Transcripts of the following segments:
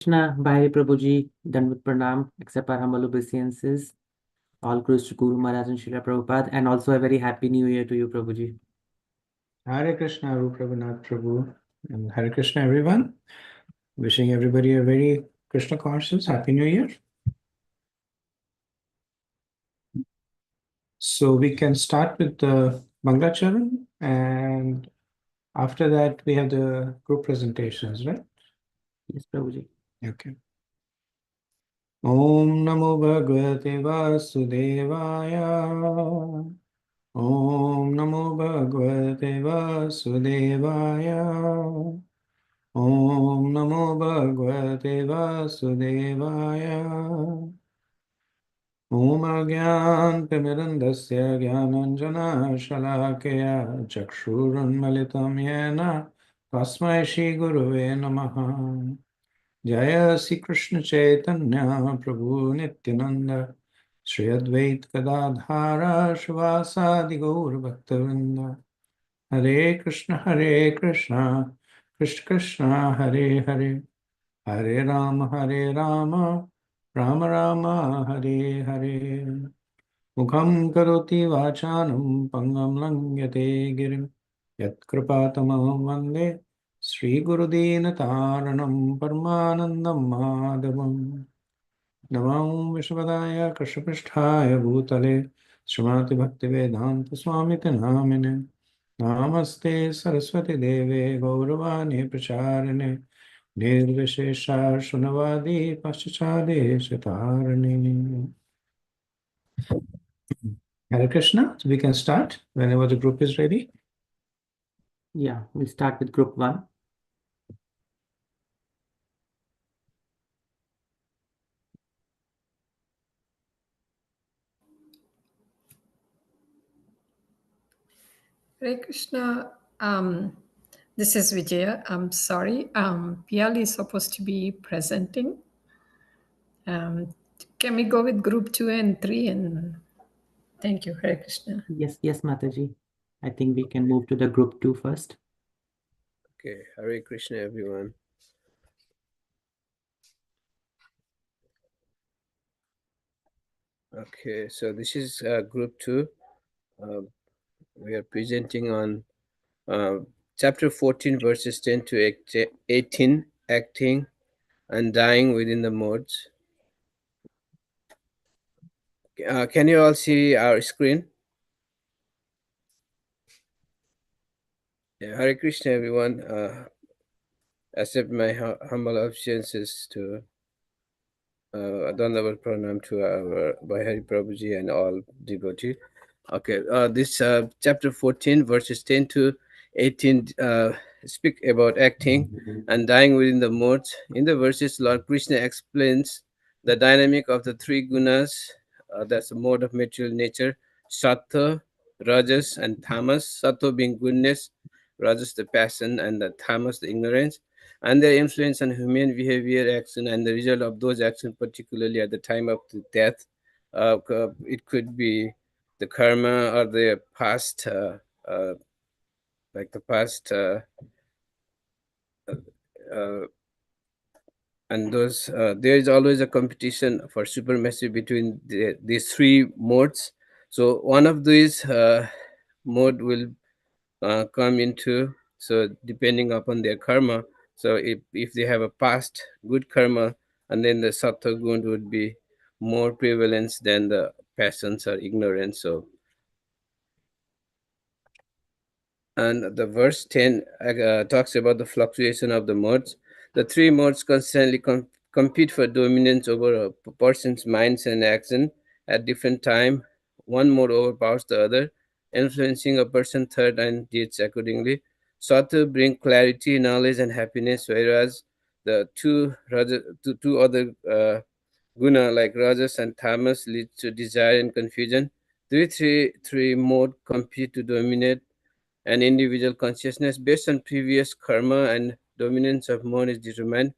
Krishna, Bhai Prabhuji, Dandavat Pranam, accept our humble obeisances. All glories to Guru Maharaj and Srila Prabhupada, and also a very happy new year to you, Prabhuji. Hare Krishna, Ruprabhanath Prabhu, and Hare Krishna, everyone. Wishing everybody a very Krishna conscious Happy New Year. So we can start with the Mangalacharan, and after that we have the group presentations, right? Yes, Prabhuji. Okay. Om Namo Bhagavate Vasudevaya. Om Namo Bhagavate Vasudevaya. Om Namo Bhagavate Vasudevaya. Om Agyantimirandasya Gyananjana Shalakaya Chakshurunmalitam Yena Tasmai Shri Guruve Namaha. Jaya Sri Krishna Chaitanya Prabhu Nityananda Shri Advait Gadadhara Shivasadi Gaur Bhaktavinda. Hare Krishna Krishna Krishna Hare Hare Hare Rama Rama Rama Hare Hare. Mukham karoti vachanam pangam langyate girim yat kripatamaham vande Sri Gurudina Taranam Parmanandam Madhavam. Namam Vishwadaya Krishnapristhaya Bhutale Srimati Bhaktivedanta Swamiti Namine Namaste Saraswati Deve Gauravani Pracharine Nirvishesha Shunavadi Paschachade Shatarane. Hare Krishna, so we can start whenever the group is ready. Yeah, we'll start with group 1. Hare Krishna. This is Vijaya. I'm sorry. Piyali is supposed to be presenting. Can we go with group 2 and 3? And thank you, Hare Krishna. Yes, Mataji. I think we can move to the group 2 first. Okay, Hare Krishna, everyone. Okay, so this is group 2. We are presenting on chapter 14, verses 10 to 18, acting and dying within the modes. Can you all see our screen? Yeah, Hare Krishna, everyone. Accept my humble obeisances to Dandavat Pranam to our Bhai Prabhuji and all devotees. Okay, this chapter 14, verses 10 to 18 speak about acting and dying within the modes. In the verses, Lord Krishna explains the dynamic of the three gunas, that's the mode of material nature, Sattva, Rajas, and Tamas. Sattva being goodness, Rajas the passion, and the Tamas the ignorance, and their influence on human behavior, action, and the result of those actions, particularly at the time of the death. It could be the karma or the past, like the past, and those. There is always a competition for supremacy between these three modes. So one of these mode will come into, so depending upon their karma. So if they have a past good karma, and then the sattva gun would be more prevalence than the passions or ignorance. So, and the verse 10 talks about the fluctuation of the modes. The three modes constantly compete for dominance over a person's minds and action at different time. One mode overpowers the other, influencing a person third and deeds accordingly. Sattva bring clarity, knowledge, and happiness, whereas the two other guna like rajas and tamas lead to desire and confusion. Three mode compete to dominate an individual consciousness based on previous karma, and dominance of mode is determined.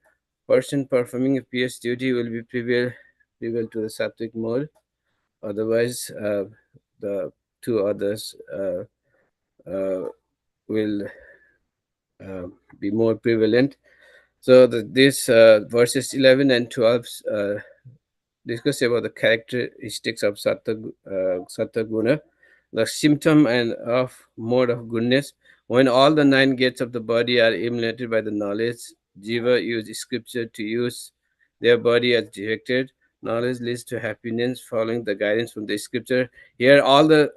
Person performing a pious duty will be prevail to the sattvic mode. Otherwise, the two others will be more prevalent. So this verses 11 and 12 discuss about the characteristics of Sattva Guna, the symptom and of mode of goodness. When all the 9 gates of the body are emulated by the knowledge, Jiva use scripture to use their body as directed. Knowledge leads to happiness, following the guidance from the scripture. Here, all the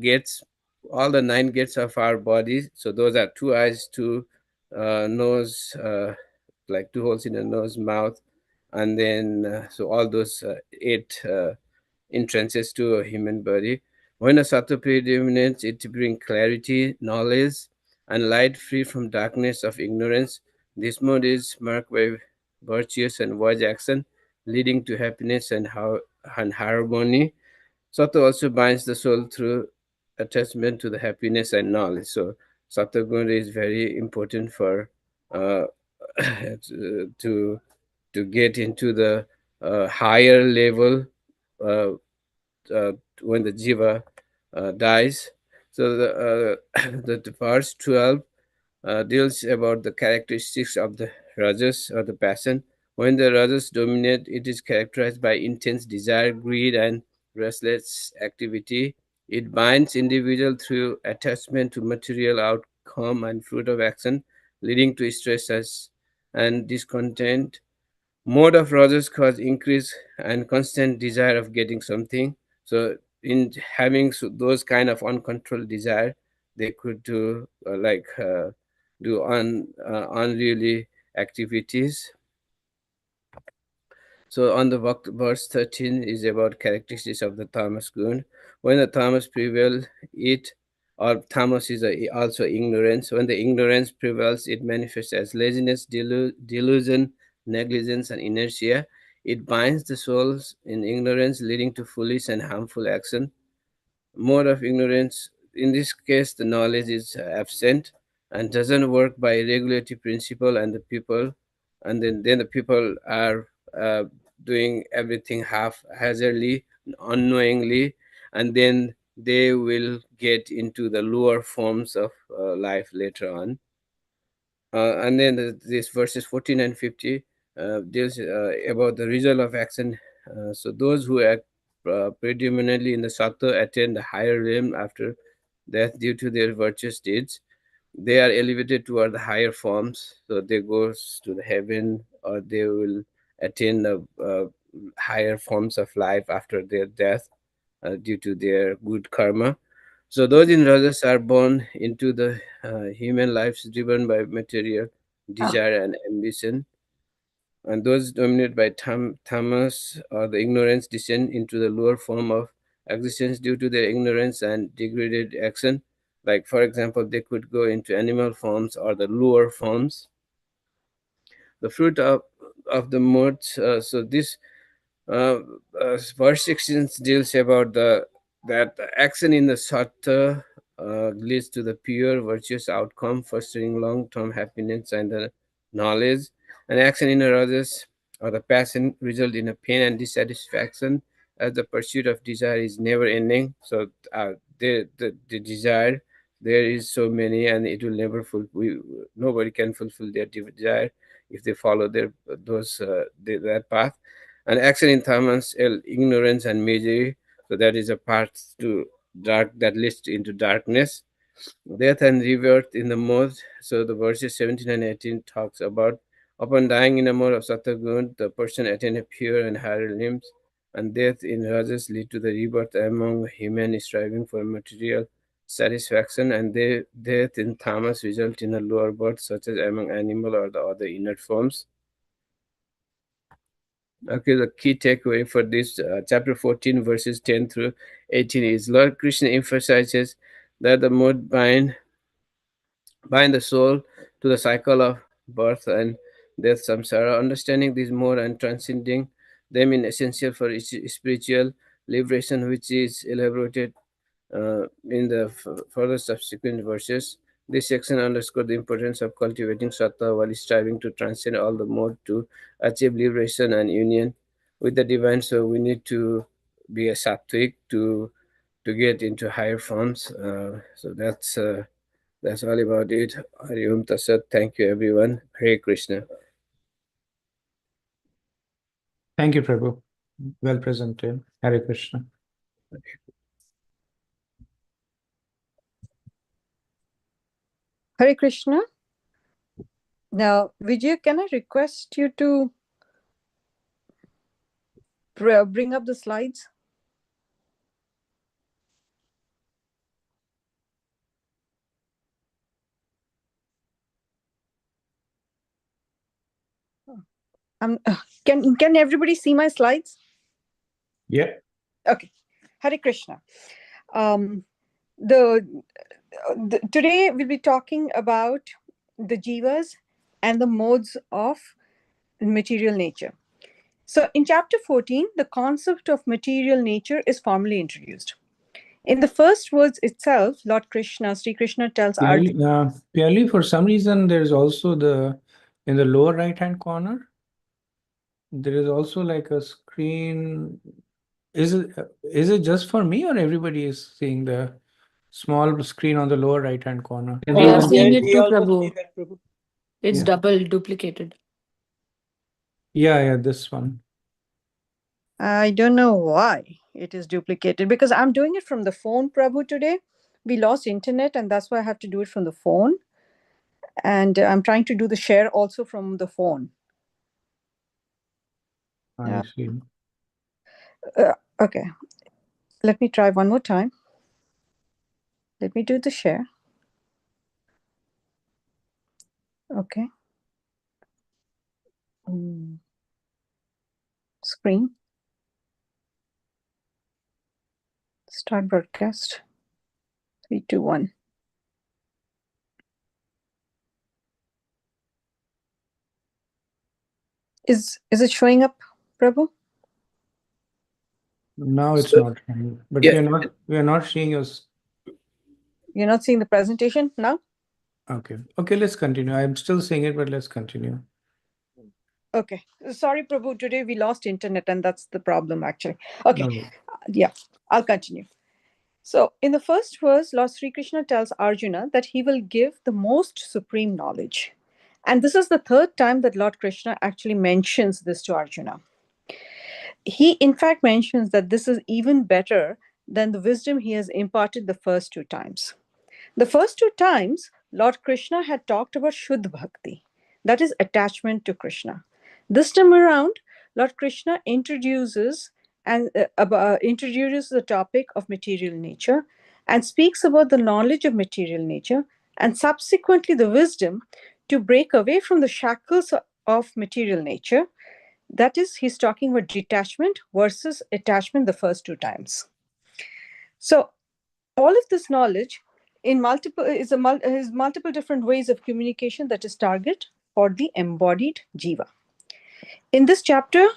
gates, all the 9 gates of our body. So those are 2 eyes, 2 nose, like 2 holes in the nose, mouth, and then so all those 8 entrances to a human body. When a sattva predominates, it brings clarity, knowledge, and light free from darkness of ignorance. This mode is marked by virtuous and wise action, leading to happiness and harmony. Sattva also binds the soul through attachment to the happiness and knowledge. So sattva guna is very important for uh, to to get into the higher level uh, when the jiva dies. So the verse 12 deals about the characteristics of the rajas or the passion. When the rajas dominate, it is characterized by intense desire, greed, and restless activity. It binds individual through attachment to material outcome and fruit of action, leading to stress and discontent. Mode of rajas cause increase and constant desire of getting something. So in having those kind of uncontrolled desire, they could do unruly activities. So on the verse 13 is about characteristics of the tamas gun. When the tamas prevail, it or tamas is also ignorance. When the ignorance prevails, it manifests as laziness, delusion, negligence, and inertia. It binds the souls in ignorance, leading to foolish and harmful action. Mode of ignorance, in this case, the knowledge is absent and doesn't work by regulative principle, and then the people are uh, doing everything haphazardly, unknowingly, and then they will get into the lower forms of life later on. And then this verses 14 and 50 deals about the result of action. So those who act predominantly in the sattva attain the higher realm after death due to their virtuous deeds. They are elevated toward the higher forms, so they go to the heaven, or they will attain the higher forms of life after their death due to their good karma. So those in rajas are born into the human lives driven by material desire and ambition, and those dominated by tamas or the ignorance descend into the lower form of existence due to their ignorance and degraded action. Like for example, they could go into animal forms or the lower forms. The fruit of the modes. So this uh, verse 16 deals about that the action in the sattva leads to the pure virtuous outcome, fostering long-term happiness and the knowledge. And action in the rajas or the passion result in a pain and dissatisfaction, as the pursuit of desire is never ending. So the desire, there is so many, and it will never fulfill. Nobody can fulfill their desire if they follow that path. And action in tamas, ignorance and misery. So that is a path to dark that leads into darkness, death and rebirth in the mode. So the verses 17 and 18 talks about upon dying in a mode of Satagun, the person attain a pure and higher limbs, and death in Rajas lead to the rebirth among human striving for material satisfaction, and death in Tamas result in a lower birth, such as among animal or the other inert forms. Okay, the key takeaway for this chapter 14, verses 10 through 18 is Lord Krishna emphasizes that the mode bind the soul to the cycle of birth and death samsara. Understanding this mode and transcending them is essential for spiritual liberation, which is elaborated in the further subsequent verses. This section underscores the importance of cultivating sattva while striving to transcend all the mode to achieve liberation and union with the divine. So we need to be a sattvic to get into higher forms. So that's That's all about it. Hari Om Tat Sat. Thank you, everyone. Hare Krishna. Thank you, Prabhu. Well presented. Hare Krishna. Hare Krishna. Now, Vijay, can I request you to bring up the slides? Can everybody see my slides? Yeah. Okay. Hare Krishna. Today we'll be talking about the jivas and the modes of material nature. So in chapter 14, the concept of material nature is formally introduced. In the first words itself, Lord Krishna, Sri Krishna tells Arjuna. Purely for some reason, there's also in the lower right-hand corner, there is also like a screen. Is it just for me or everybody is seeing the small screen on the lower right-hand corner? We are Everyone seeing can it too, Prabhu. It's Yeah. double duplicated. Yeah, this one. I don't know why it is duplicated, because I'm doing it from the phone, Prabhu, today. We lost internet, and that's why I have to do it from the phone. And I'm trying to do the share also from the phone. I see. Okay. Let me try one more time. Let me do the share. Okay. Screen. Start broadcast. 3, 2, 1. Is it showing up, Prabhu? Now it's So- not showing, but Yeah. we are not seeing us. You're not seeing the presentation now? Okay, let's continue. I'm still seeing it, but let's continue. Okay. Sorry, Prabhu. Today we lost internet, and that's the problem, actually. Okay. No. Yeah, I'll continue. So, in the first verse, Lord Sri Krishna tells Arjuna that he will give the most supreme knowledge. And this is the third time that Lord Krishna actually mentions this to Arjuna. He, in fact, mentions that this is even better than the wisdom he has imparted the first 2 times. The first 2 times, Lord Krishna had talked about Shuddha Bhakti, that is attachment to Krishna. This time around, Lord Krishna introduces the topic of material nature and speaks about the knowledge of material nature and subsequently the wisdom to break away from the shackles of material nature. That is, he's talking about detachment versus attachment the first 2 times. So all of this knowledge is multiple different ways of communication that is target for the embodied jiva. In this chapter,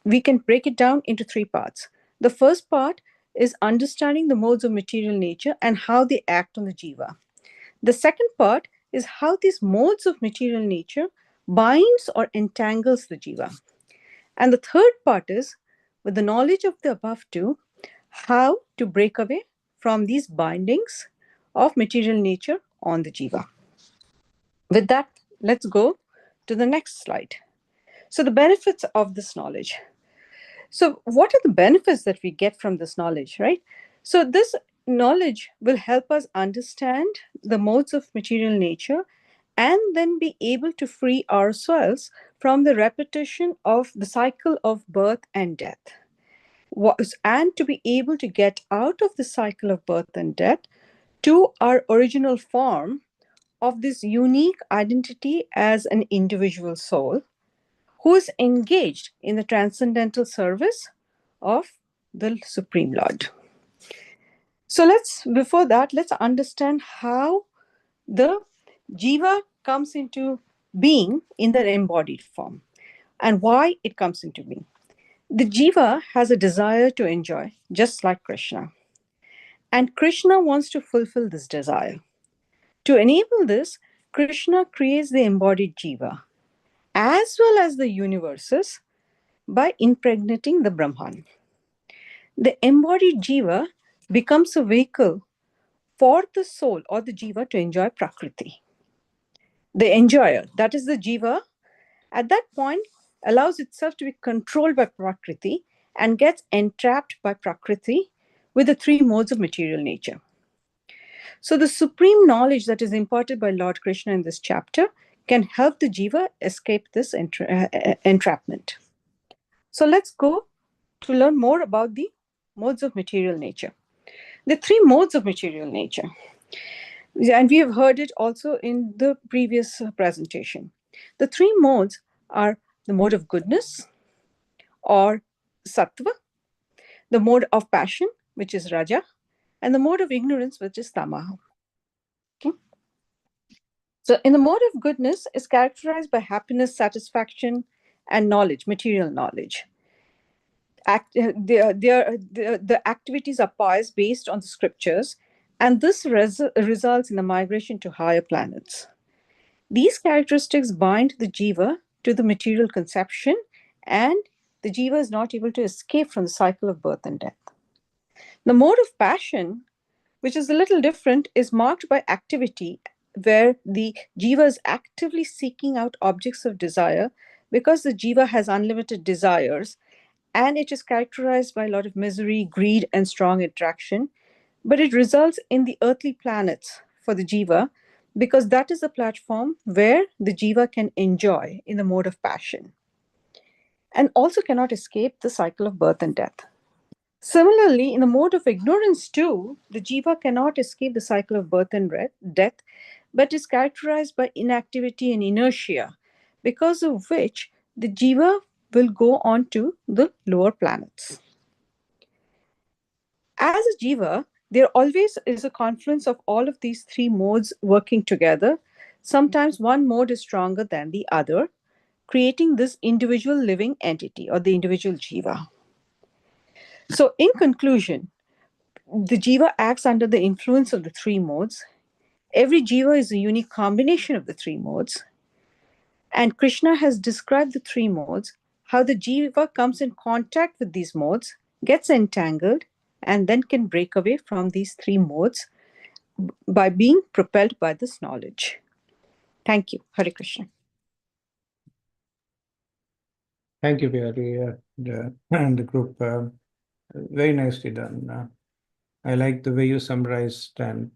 we can break it down into 3 parts. The first part is understanding the modes of material nature and how they act on the jiva. The second part is how these modes of material nature binds or entangles the jiva. And the third part is, with the knowledge of the above 2, how to break away from these bindings of material nature on the jiva. With that, let's go to the next slide. So the benefits of this knowledge. So what are the benefits that we get from this knowledge, right? So this knowledge will help us understand the modes of material nature and then be able to free ourselves from the repetition of the cycle of birth and death. And to be able to get out of the cycle of birth and death to our original form of this unique identity as an individual soul who is engaged in the transcendental service of the Supreme Lord. So before that, let's understand how the jiva comes into being in the embodied form and why it comes into being. The jiva has a desire to enjoy, just like Krishna. And Krishna wants to fulfill this desire. To enable this, Krishna creates the embodied jiva, as well as the universes, by impregnating the Brahman. The embodied jiva becomes a vehicle for the soul or the jiva to enjoy prakriti. The enjoyer, that is the jiva, at that point allows itself to be controlled by prakriti and gets entrapped by prakriti with the three modes of material nature. So the supreme knowledge that is imparted by Lord Krishna in this chapter can help the jiva escape this entrapment. So let's go to learn more about the modes of material nature. The three modes of material nature, and we have heard it also in the previous presentation. The three modes are the mode of goodness or sattva, the mode of passion, which is raja, and the mode of ignorance, which is tamaha. Okay? So in the mode of goodness is characterized by happiness, satisfaction, and knowledge, material knowledge. The activities are pious based on the scriptures, and this results in the migration to higher planets. These characteristics bind the jiva to the material conception, and the jiva is not able to escape from the cycle of birth and death. The mode of passion, which is a little different, is marked by activity, where the jiva is actively seeking out objects of desire because the jiva has unlimited desires, and it is characterized by a lot of misery, greed, and strong attraction. But it results in the earthly planets for the jiva because that is the platform where the jiva can enjoy in the mode of passion and also cannot escape the cycle of birth and death. Similarly, in the mode of ignorance too, the jiva cannot escape the cycle of birth and death, but is characterized by inactivity and inertia, because of which the jiva will go on to the lower planets. As a jiva, there always is a confluence of all of these three modes working together. Sometimes one mode is stronger than the other, creating this individual living entity or the individual jiva. So in conclusion, the jiva acts under the influence of the three modes. Every jiva is a unique combination of the three modes. And Krishna has described the three modes, how the jiva comes in contact with these modes, gets entangled, and then can break away from these three modes by being propelled by this knowledge. Thank you. Hare Krishna. Thank you, Piyali, and the group. Very nicely done. I like the way you summarized and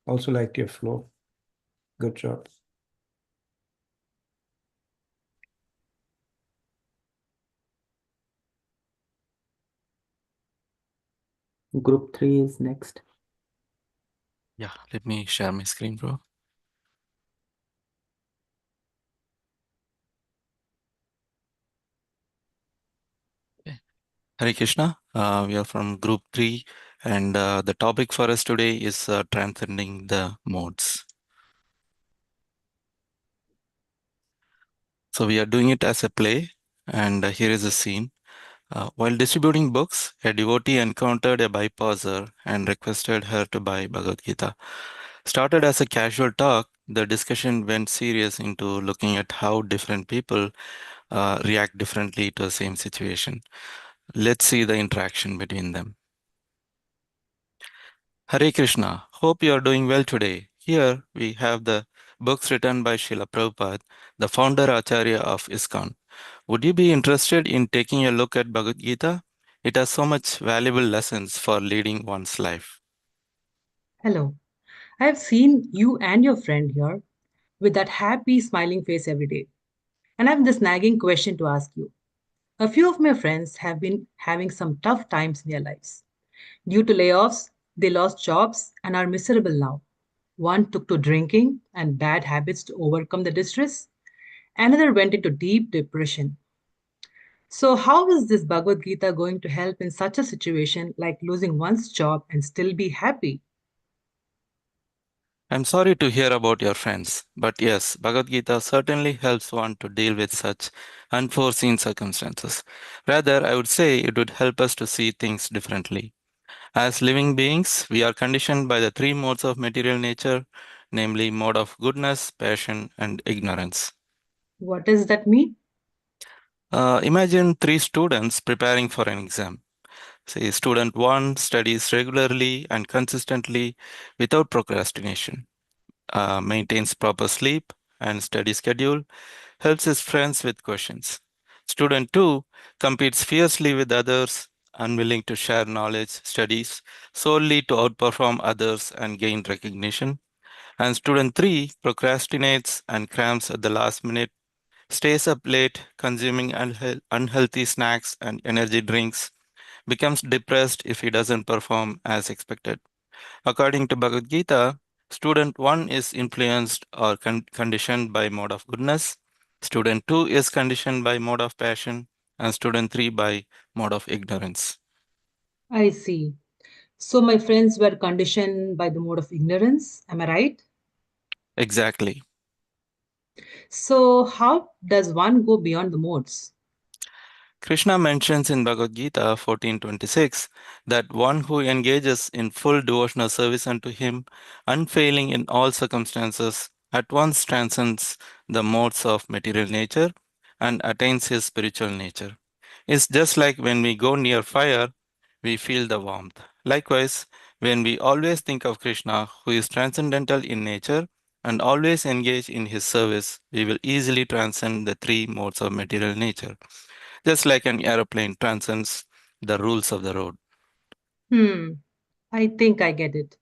also liked your flow. Good job. Group 3 is next. Yeah, let me share my screen, bro. Okay. Hare Krishna. We are from group 3, and the topic for us today is transcending the modes. So we are doing it as a play, and here is a scene. While distributing books, a devotee encountered a bypasser and requested her to buy Bhagavad Gita. Started as a casual talk, the discussion went serious into looking at how different people react differently to the same situation. Let's see the interaction between them. Hare Krishna, hope you are doing well today. Here we have the books written by Srila Prabhupada, the founder Acharya of ISKCON. Would you be interested in taking a look at Bhagavad Gita? It has so much valuable lessons for leading one's life. Hello. I have seen you and your friend here with that happy, smiling face every day. And I have this nagging question to ask you. A few of my friends have been having some tough times in their lives. Due to layoffs, they lost jobs and are miserable now. One took to drinking and bad habits to overcome the distress. Another went into deep depression. So, how is this Bhagavad Gita going to help in such a situation like losing one's job and still be happy? I'm sorry to hear about your friends, but yes, Bhagavad Gita certainly helps one to deal with such unforeseen circumstances. Rather, I would say it would help us to see things differently. As living beings, we are conditioned by the three modes of material nature, namely mode of goodness, passion, and ignorance. What does that mean? Imagine three students preparing for an exam. Say, student 1 studies regularly and consistently without procrastination, maintains proper sleep and study schedule, helps his friends with questions. Student 2 competes fiercely with others, unwilling to share knowledge, studies solely to outperform others and gain recognition. And student 3 procrastinates and cramps at the last minute, stays up late, consuming unhealthy snacks and energy drinks, becomes depressed if he doesn't perform as expected. According to Bhagavad Gita, student 1 is influenced or conditioned by mode of goodness, student 2 is conditioned by mode of passion, and student 3 by mode of ignorance. I see. So my friends were conditioned by the mode of ignorance. Am I right? Exactly. So how does one go beyond the modes? Krishna mentions in Bhagavad Gita 14:26 that one who engages in full devotional service unto him, unfailing in all circumstances, at once transcends the modes of material nature and attains his spiritual nature. It's just like when we go near fire, we feel the warmth. Likewise, when we always think of Krishna, who is transcendental in nature, and always engage in his service, we will easily transcend the three modes of material nature, just like an aeroplane transcends the rules of the road. I think I get it.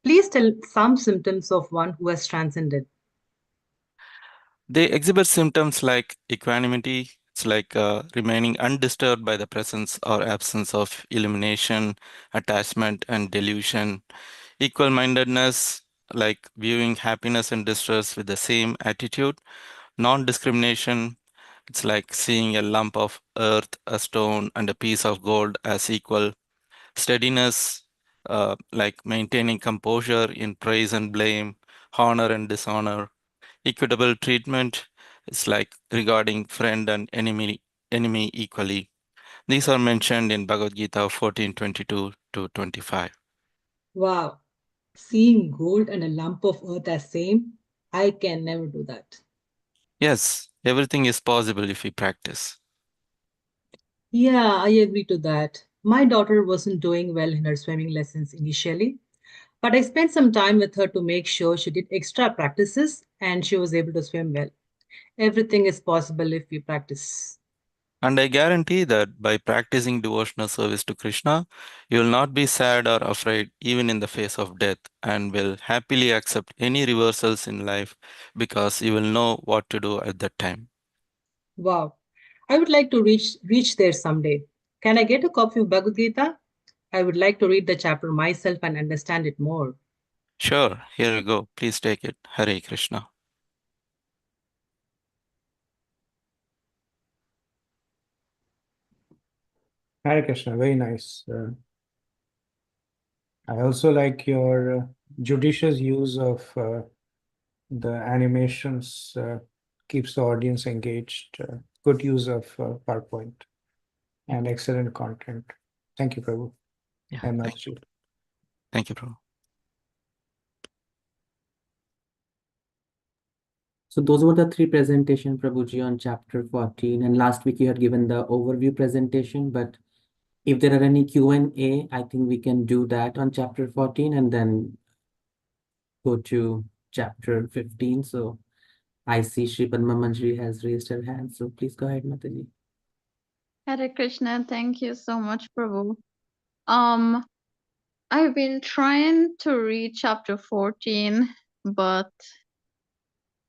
Please tell some symptoms of one who has transcended. They exhibit symptoms like equanimity, it's like remaining undisturbed by the presence or absence of illumination, attachment, and delusion. Equal mindedness, like viewing happiness and distress with the same attitude. Non discrimination, it's like seeing a lump of earth, a stone, and a piece of gold as equal. Steadiness, like maintaining composure in praise and blame, honor and dishonor. Equitable treatment is like regarding friend and enemy equally. These are mentioned in Bhagavad Gita 14:22 to 25. Wow. Seeing gold and a lump of earth as same, I can never do that. Yes, everything is possible if we practice. Yeah, I agree to that. My daughter wasn't doing well in her swimming lessons initially, but I spent some time with her to make sure she did extra practices and she was able to swim well. Everything is possible if we practice. And I guarantee that by practicing devotional service to Krishna, you will not be sad or afraid even in the face of death and will happily accept any reversals in life because you will know what to do at that time. Wow. I would like to reach there someday. Can I get a copy of Bhagavad Gita? I would like to read the chapter myself and understand it more. Sure, here you go. Please take it. Hare Krishna. Hare Krishna, very nice. I also like your judicious use of the animations, keeps the audience engaged. Good use of PowerPoint and excellent content. Thank you, Prabhu. Yeah, And thank Matsui. Thank you, Prabhu. So those were the three presentation, Prabhuji, on chapter 14. And last week you had given the overview presentation, but if there are any Q&A, I think we can do that on chapter 14 and then go to chapter 15. So I see Shri Padma Manjari has raised her hand. So please go ahead, Mataji. Hare Krishna, thank you so much, Prabhu. Um, I've been trying to read chapter 14, but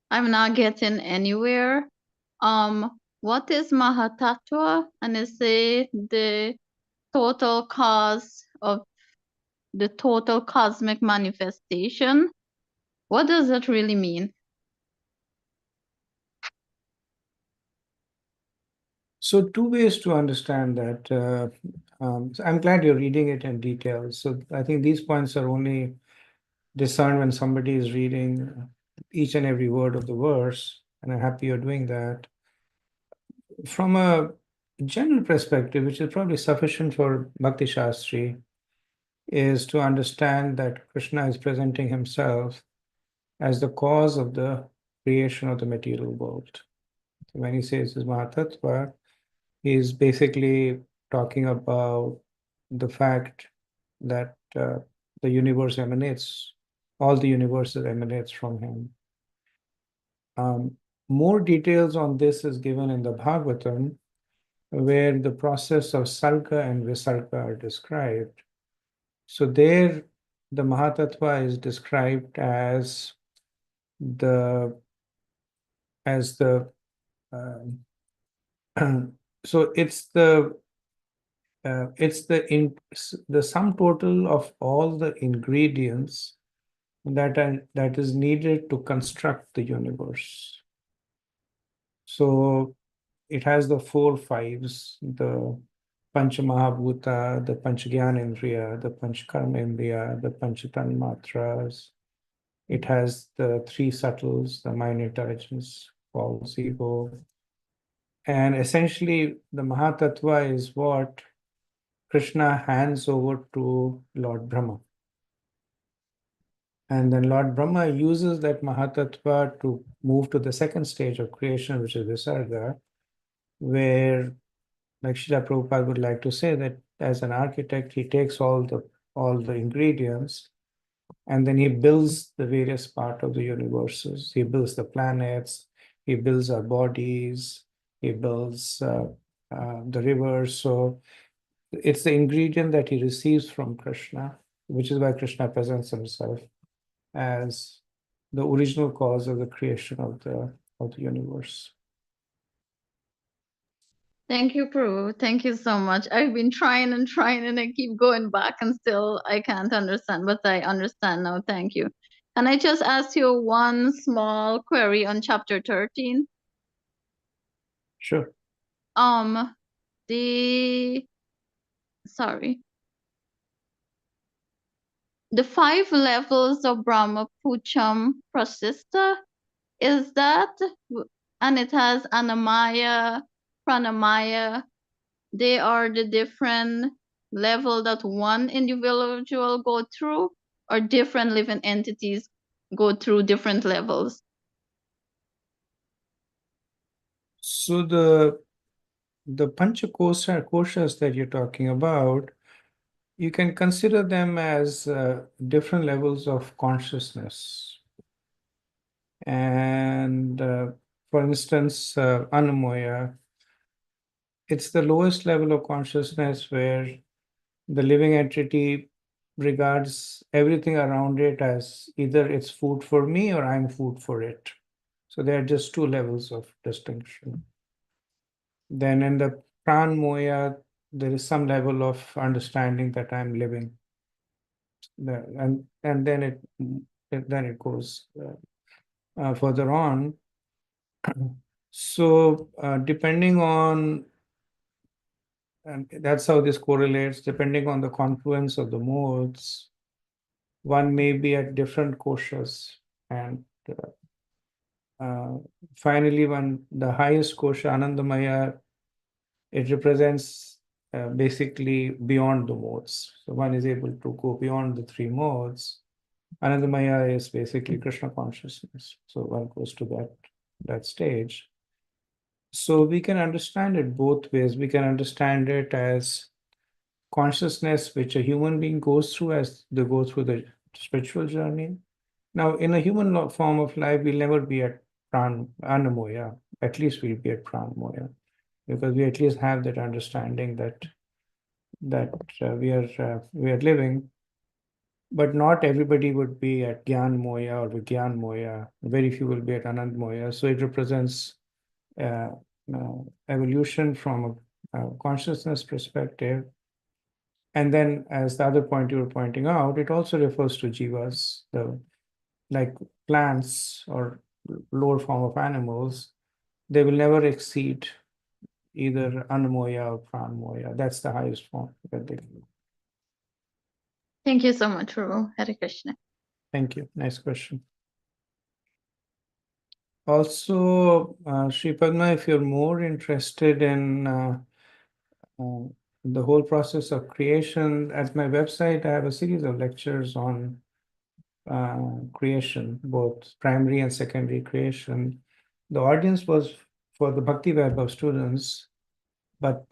I'm not getting anywhere. What is Mahatattva? And is it the total cause of the total cosmic manifestation? What does that really mean? So two ways to understand that. So I'm glad you're reading it in detail. So I think these points are only discerned when somebody is reading each and every word of the verse, and I'm happy you're doing that. From a general perspective, which is probably sufficient for Bhakti Shastri, is to understand that Krishna is presenting himself as the cause of the creation of the material world. So when he says his Mahatattva, he's basically talking about the fact that the universe emanates, all the universes emanates from him. More details on this is given in the Bhagavatam, where the process of Sarga and Visarga are described. So there, the Mahatattva is described as the um, so it's the sum total of all the ingredients that is needed to construct the universe. So it has the 4 fives, the Pancha Mahabhuta, the Pancha Gyanendriya, the Pancha Karmendriya, the Pancha Tanmatras. It has the 3 subtles, the mind, intelligence, false ego. And essentially, the Mahatattva is what Krishna hands over to Lord Brahma. And then Lord Brahma uses that Mahatattva to move to the second stage of creation, which is Visarga, where, like Srila Prabhupada would like to say, that as an architect, he takes all the ingredients and then he builds the various parts of the universes. He builds the planets, he builds our bodies, he builds the rivers. So it's the ingredient that he receives from Krishna, which is why Krishna presents himself as the original cause of the creation of the universe. Thank you, Prabhu. Thank you so much. I've been trying and I keep going back and still I can't understand, but I understand now. Thank you. Can I just ask you one small query on chapter 13? Sure. The 5 levels of Brahma Pucham Prasista, is that, and it has Annamaya, Pranamaya, they are the different level that one individual go through, or different living entities go through different levels? So the koshas that you're talking about, you can consider them as different levels of consciousness. And for instance, Annamaya, it's the lowest level of consciousness where the living entity regards everything around it as either it's food for me or I'm food for it. So there are just 2 levels of distinction. Then in the Pran Moya, there is some level of understanding that I'm living. And then it goes further on. So depending on, and that's how this correlates, depending on the confluence of the modes, one may be at different koshas. And finally, when the highest kosha, Anandamaya, it represents basically beyond the modes. So one is able to go beyond the 3 modes. Anandamaya is basically Krishna consciousness. So one goes to that stage. So we can understand it both ways. We can understand it as consciousness which a human being goes through as they go through the spiritual journey. Now, in a human form of life, we'll never be at Anamoya. At least we'll be at Pranamoya, because we at least have that understanding that we are living. But not everybody would be at Gyan Moya or Vigyan Moya. Very few will be at Anand Moya. So it represents evolution from a consciousness perspective. And then, as the other point you were pointing out, it also refers to jivas, like plants or lower form of animals. They will never exceed either Anamoya or Pranmoya. That's the highest form that they can. Thank you so much, Prabhu. Hare Krishna. Thank you. Nice question. Also, Sri Padma, if you're more interested in the whole process of creation, at my website, I have a series of lectures on creation, both primary and secondary creation. The audience was for the Bhakti Vaibhav students, but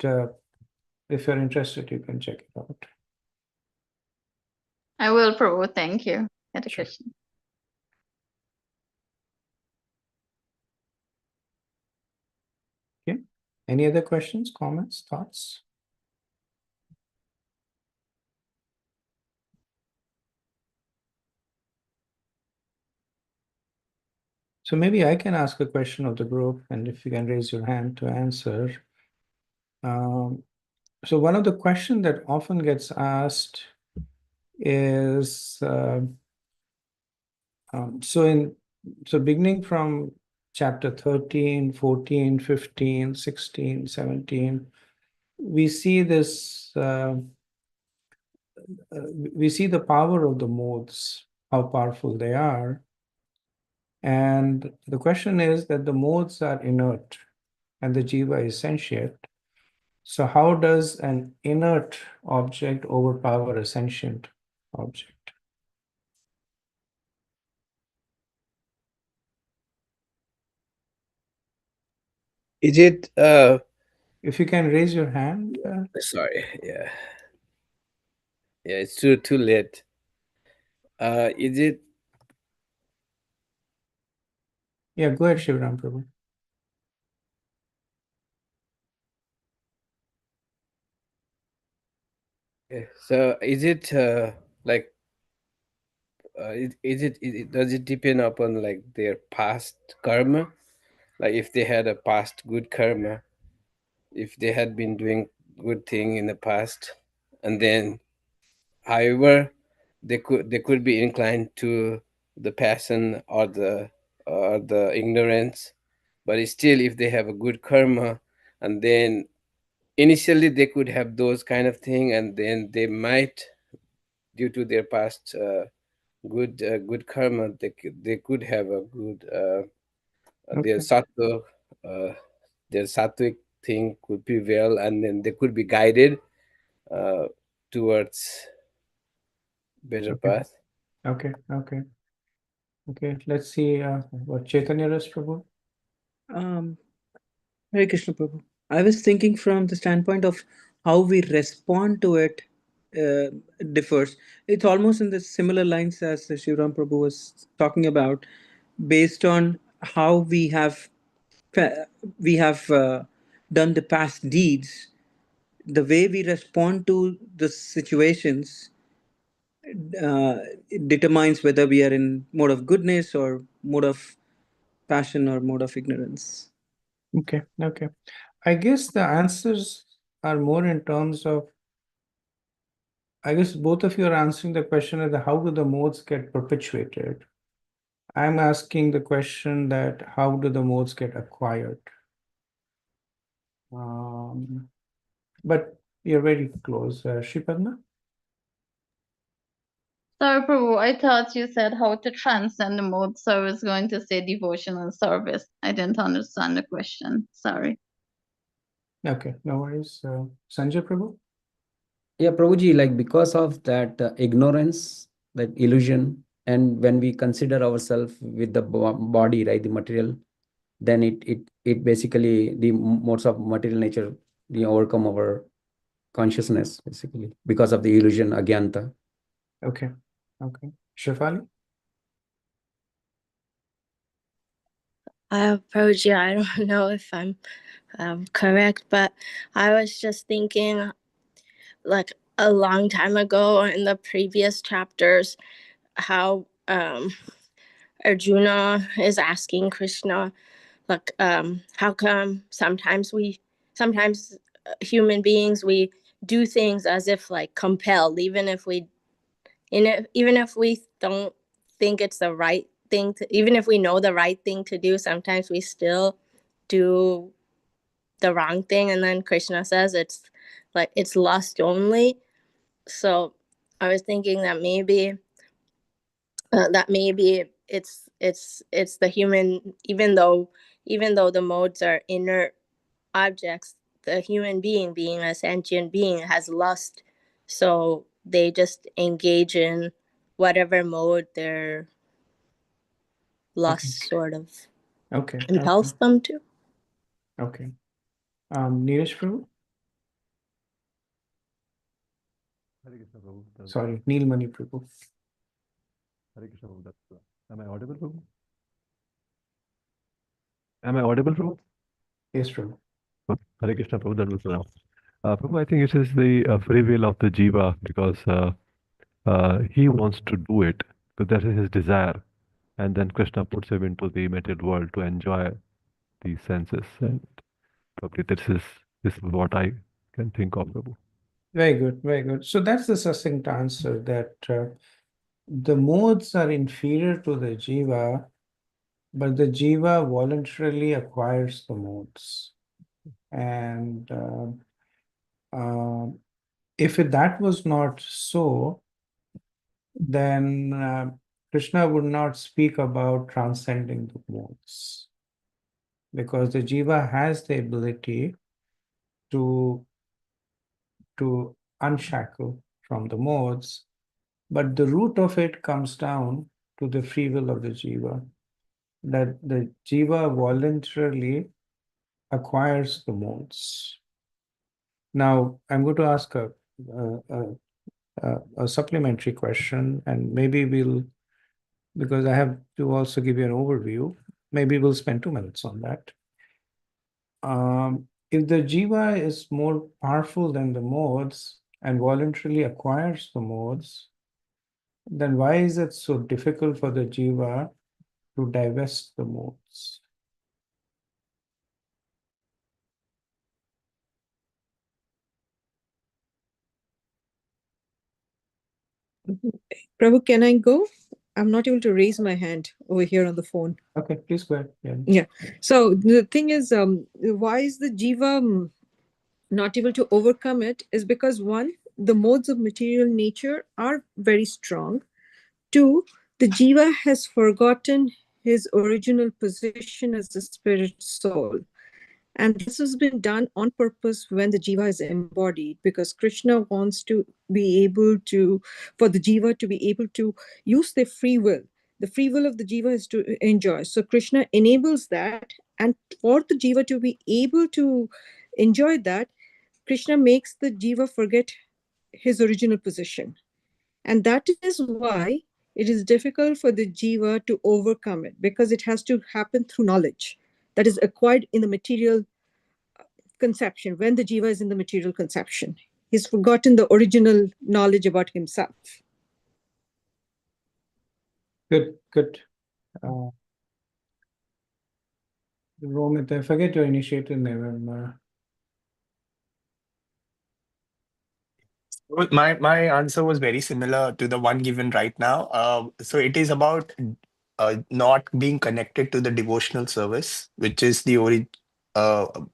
If you're interested, you can check it out. I will, Prabhu. Thank you. Hare Sure. Krishna. Okay. Any other questions, comments, thoughts? So maybe I can ask a question of the group, and if you can raise your hand to answer. So one of the questions that often gets asked is, so beginning from chapter 13, 14, 15, 16, 17, we see this, we see the power of the modes, how powerful they are. And the question is that the modes are inert and the jiva is sentient. So how does an inert object overpower a sentient object? Is it If you can raise your hand. sorry, yeah. Yeah, it's too late. Is it Yeah, go ahead, Shivram Prabhu. so is it like does it depend upon like their past karma? Like if they had a past good karma, if they had been doing good thing in the past, and then however they could be inclined to the passion or the ignorance, but still if they have a good karma, and then initially they could have those kind of thing, and then they might, due to their past good karma, they could have a good their Okay. sattva uh, their sattvic thing could prevail, and then they could be guided uh, towards better Okay. path. Okay. Let's see what Chaitanya Ras Prabhu. Um, Hare Krishna Prabhu. I was thinking from the standpoint of how we respond to it uh, differs. It's almost in the similar lines as the Shivram Prabhu was talking about, based on how fa- we have done the past deeds. The way we respond to the situations uh, determines whether we are in mode of goodness or mode of passion or mode of ignorance. Okay. I guess the answers are more in terms of, I guess both of you are answering the question of how do the modes get perpetuated? I'm asking the question that how do the modes get acquired? But you're very close, Shipadma. Sorry, Prabhu. I thought you said how to transcend the mode, so I was going to say devotion and service. I didn't understand the question. Sorry. Okay, no worries. Sanjay Prabhu? Yeah, Prabhuji, like because of that ignorance, that illusion, and when we consider ourselves with the body, right, the material, then it basically the modes of material nature, we overcome our consciousness basically because of the illusion agyanta. Okay. Shefali? Prabhuji, I don't know if I'm correct, but I was just thinking, like a long time ago in the previous chapters, how Arjuna is asking Krishna, like, how come sometimes human beings, we do things as if like compelled, even if we don't think it's the right thing to, even if we know the right thing to do, sometimes we still do the wrong thing. And then Krishna says it's like it's lust only. So I was thinking that maybe it's the human, even though the modes are inert objects, the human being a sentient being has lust, so they just engage in whatever mode their lust sort of compels them to. Okay. Neeraj Prabhu? Hare Krishna, Prabhu. Sorry, Neelmani Prabhu. Hare Krishna, Prabhu. Am I audible, Prabhu? Am I audible, Prabhu? Yes, Prabhu. Hare Krishna, Prabhu. That was Prabhu, I think it is the free will of the jiva because he wants to do it, because that is his desire. And then Krishna puts him into the material world to enjoy the senses. And probably this is what I can think of, Prabhu. Very good, very good. So that's the succinct answer, that the modes are inferior to the jiva, but the jiva voluntarily acquires the modes. And if that was not so, then Krishna would not speak about transcending the modes, because the jiva has the ability to unshackle from the modes, but the root of it comes down to the free will of the jiva, that the jiva voluntarily acquires the modes. Now, I'm going to ask a supplementary question, and maybe because I have to also give you an overview, maybe we'll spend 2 minutes on that. If the jiva is more powerful than the modes and voluntarily acquires the modes, then why is it so difficult for the jiva to divest the modes? Prabhu, can I go? I'm not able to raise my hand over here on the phone. Okay, please go ahead. Yeah. Yeah. So the thing is, why is the jiva not able to overcome it? Is because one, the modes of material nature are very strong. Two, the jiva has forgotten his original position as the spirit soul. And this has been done on purpose when the jiva is embodied, because Krishna wants to be able to, for the jiva to be able to use their free will. The free will of the jiva is to enjoy. So Krishna enables that. And for the jiva to be able to enjoy that, Krishna makes the jiva forget his original position. And that is why it is difficult for the jiva to overcome it, because it has to happen through knowledge that is acquired in the material conception, when the jiva is in the material conception. He's forgotten the original knowledge about himself. Good, good. Romit, I forget your initiative name. Well, my answer was very similar to the one given right now. So it is about not being connected to the devotional service, which is the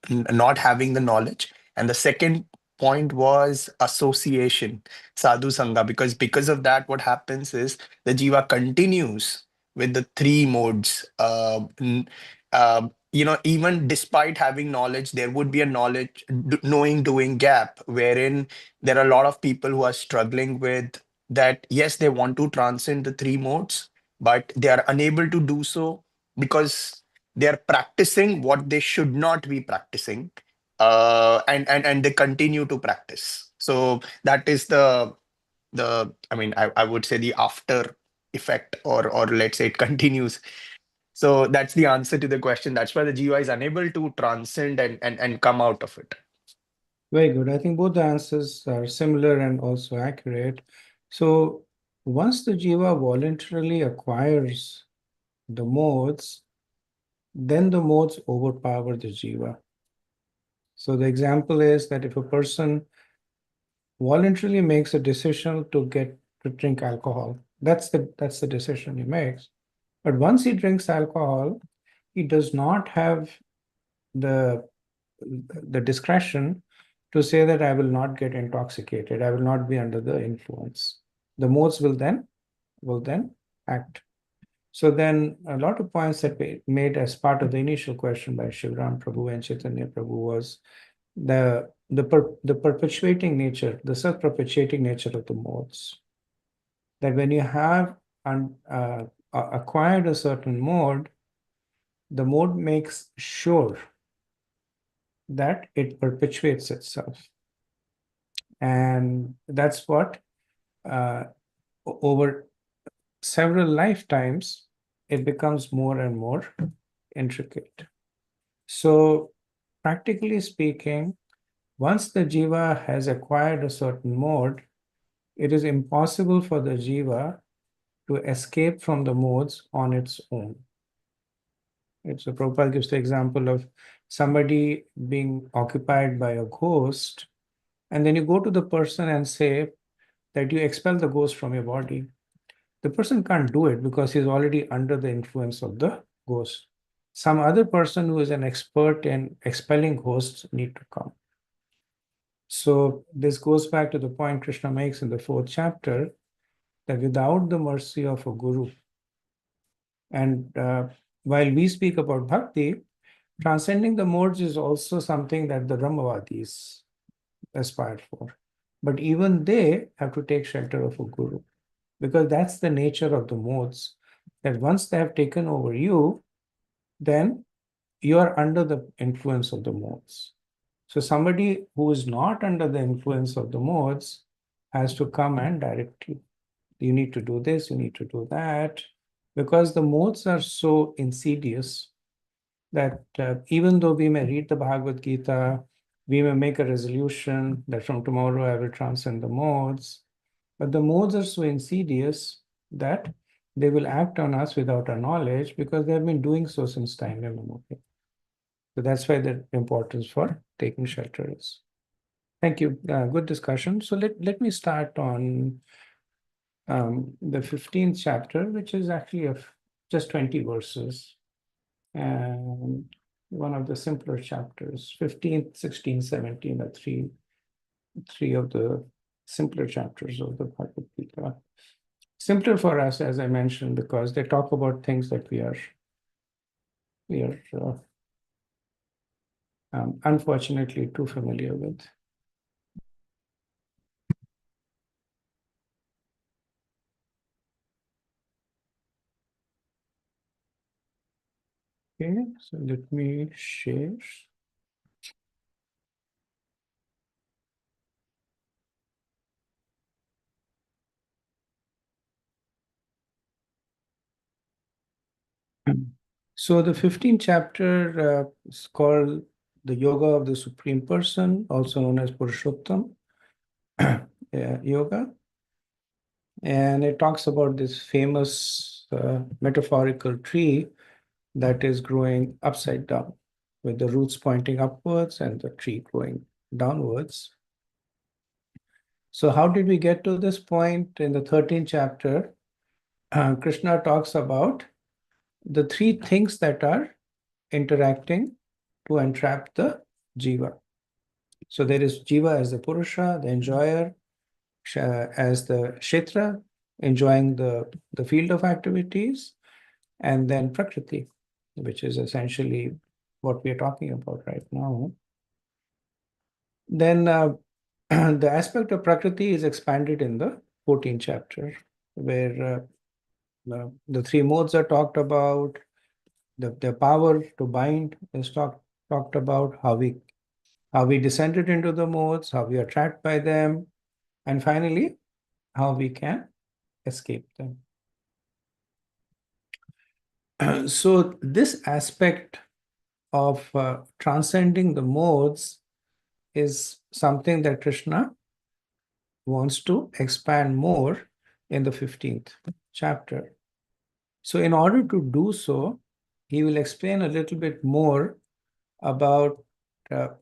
not having the knowledge. And the second point was association, sadhu sangha, because of that, what happens is the jiva continues with the three modes. Even despite having knowledge, there would be a knowing doing gap, wherein there are a lot of people who are struggling with that. Yes, they want to transcend the three modes, but they are unable to do so because they are practicing what they should not be practicing, and they continue to practice. So that is I would say the after effect, or let's say it continues. So that's the answer to the question. That's why the jiva is unable to transcend and come out of it. Very good. I think both the answers are similar and also accurate. So once the jiva voluntarily acquires the modes, then the modes overpower the jiva. So the example is that if a person voluntarily makes a decision to drink alcohol, that's the decision he makes. But once he drinks alcohol, he does not have the discretion to say that I will not get intoxicated, I will not be under the influence. The modes will then act. So then a lot of points that we made as part of the initial question by Shivram Prabhu and Chaitanya Prabhu was the perpetuating nature, the self-perpetuating nature of the modes. That when you have acquired a certain mode, the mode makes sure that it perpetuates itself. And that's what over several lifetimes, it becomes more and more intricate. So practically speaking, once the jiva has acquired a certain mode, it is impossible for the jiva to escape from the modes on its own. So Prabhupada gives the example of somebody being occupied by a ghost, and then you go to the person and say that you expel the ghost from your body. The person can't do it because he's already under the influence of the ghost. Some other person who is an expert in expelling ghosts need to come. So this goes back to the point Krishna makes in the 4th chapter, that without the mercy of a guru, and while we speak about bhakti, transcending the modes is also something that the Brahmavadis aspire for. But even they have to take shelter of a guru, because that's the nature of the modes, that once they have taken over you, then you are under the influence of the modes. So somebody who is not under the influence of the modes has to come and direct you. You need to do this, you need to do that, because the modes are so insidious that even though we may read the Bhagavad Gita, we may make a resolution that from tomorrow I will transcend the modes, but the modes are so insidious that they will act on us without our knowledge, because they have been doing so since time immemorial. So that's why the importance for taking shelter is. Thank you. Good discussion. So let me start on the 15th chapter, which is actually of just 20 verses, and one of the simpler chapters. 15th, 16, 17 are three of the simpler chapters of the Bhagavad Gita. Simpler for us, as I mentioned, because they talk about things that we are unfortunately too familiar with. Okay, so let me share. So the 15th chapter is called the Yoga of the Supreme Person, also known as Purushottam Yoga. And it talks about this famous metaphorical tree that is growing upside down, with the roots pointing upwards and the tree growing downwards. So how did we get to this point? In the 13th chapter, Krishna talks about the three things that are interacting to entrap the jiva. So there is jiva as the purusha, the enjoyer, as the kshetra, enjoying the field of activities, and then prakriti, which is essentially what we are talking about right now. Then the aspect of prakriti is expanded in the 14th chapter, where the three modes are talked about, the power to bind is talked about, how we descended into the modes, how we are trapped by them, and finally, how we can escape them. So this aspect of transcending the modes is something that Krishna wants to expand more in the 15th chapter. So in order to do so, he will explain a little bit more about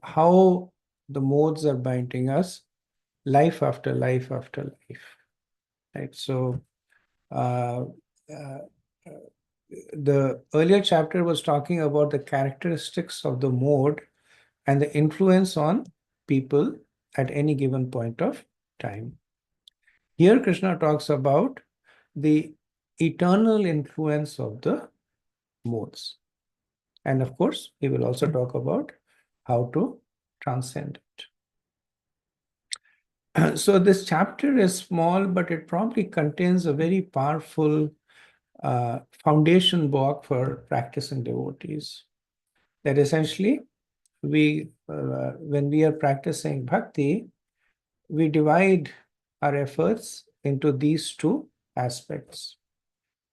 how the modes are binding us life after life after life. Right? So the earlier chapter was talking about the characteristics of the mode and the influence on people at any given point of time. Here, Krishna talks about the eternal influence of the modes. And of course, he will also talk about how to transcend it. So this chapter is small, but it probably contains a very powerful foundation block for practicing devotees. That essentially, when we are practicing bhakti, we divide our efforts into these two aspects,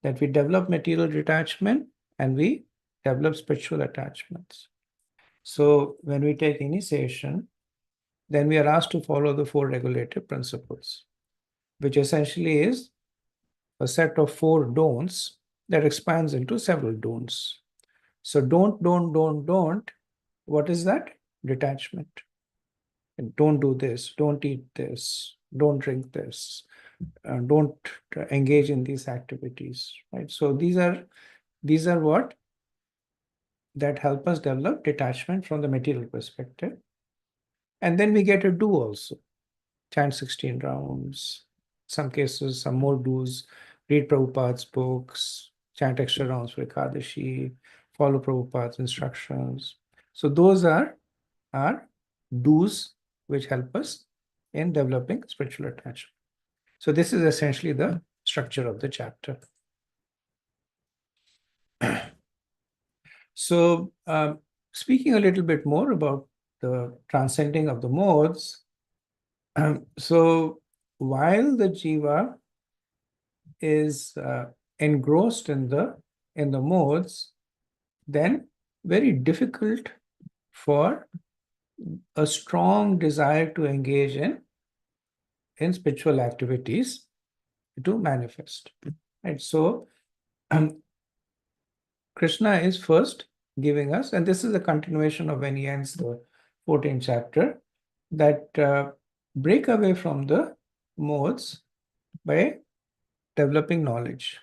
that we develop material detachment and we develop spiritual attachments. So when we take initiation, then we are asked to follow the 4 regulative principles, which essentially is a set of 4 don'ts that expands into several don'ts. So don't. What is that? Detachment. And don't do this, don't eat this, don't drink this, don't engage in these activities, right? So these are what that help us develop detachment from the material perspective. And then we get a do also. Chant 16 rounds, some cases, some more do's, read Prabhupada's books, chant extra rounds for Ekadashi, follow Prabhupada's instructions. So those are do's which help us in developing spiritual attachment. So this is essentially the structure of the chapter. So speaking a little bit more about the transcending of the modes, so while the jiva is engrossed in the modes, then very difficult for a strong desire to engage in spiritual activities to manifest. Right? So Krishna is first giving us, and this is a continuation of when he ends the 14th chapter, that break away from the modes by developing knowledge.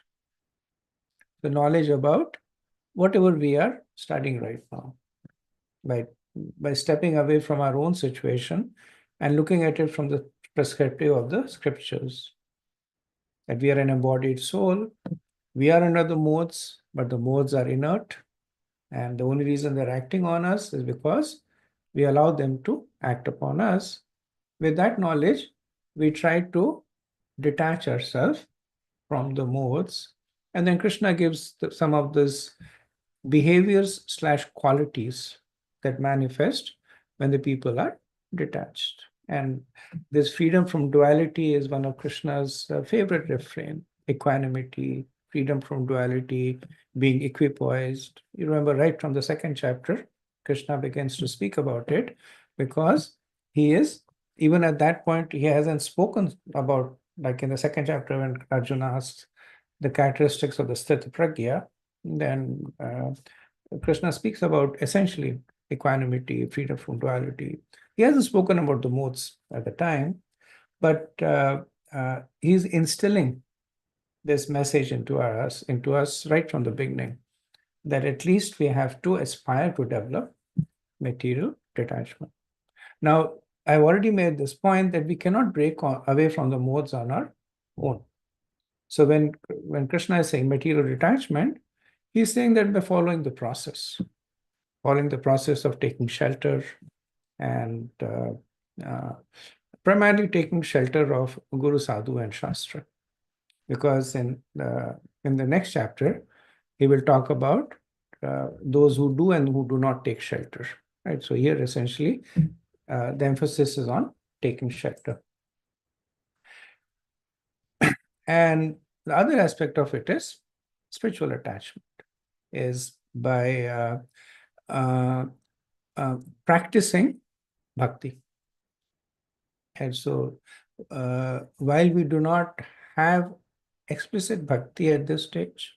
The knowledge about whatever we are studying right now. By stepping away from our own situation and looking at it from the perspective of the scriptures. That we are an embodied soul, we are under the modes, but the modes are inert. And the only reason they're acting on us is because we allow them to act upon us. With that knowledge, we try to detach ourselves from the modes. And then Krishna gives some of these behaviors / qualities that manifest when the people are detached. And this freedom from duality is one of Krishna's favorite refrain: equanimity, freedom from duality, being equipoised. You remember right from the 2nd chapter, Krishna begins to speak about it, because he is, even at that point, he hasn't spoken about, like in the 2nd chapter when Arjuna asks the characteristics of the Sthita Pragya, then Krishna speaks about essentially equanimity, freedom from duality. He hasn't spoken about the modes at the time, but he's instilling this message into us right from the beginning, that at least we have to aspire to develop material detachment. Now, I've already made this point that we cannot break away from the modes on our own. So when Krishna is saying material detachment, he's saying that by following the process of taking shelter and primarily taking shelter of Guru, Sadhu, and Shastra. Because in the next chapter, he will talk about those who do and who do not take shelter. Right? So here, essentially, the emphasis is on taking shelter. And the other aspect of it is spiritual attachment, is by practicing bhakti. And so while we do not have explicit bhakti at this stage,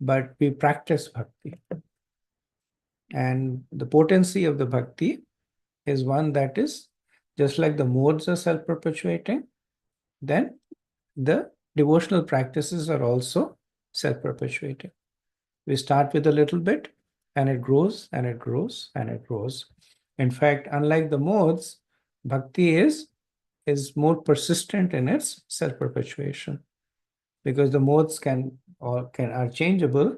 but we practice bhakti. And the potency of the bhakti is one that is just like the modes are self-perpetuating, then the devotional practices are also self-perpetuating. We start with a little bit and it grows and it grows and it grows. In fact, unlike the modes, bhakti is more persistent in its self-perpetuation, because the modes are changeable,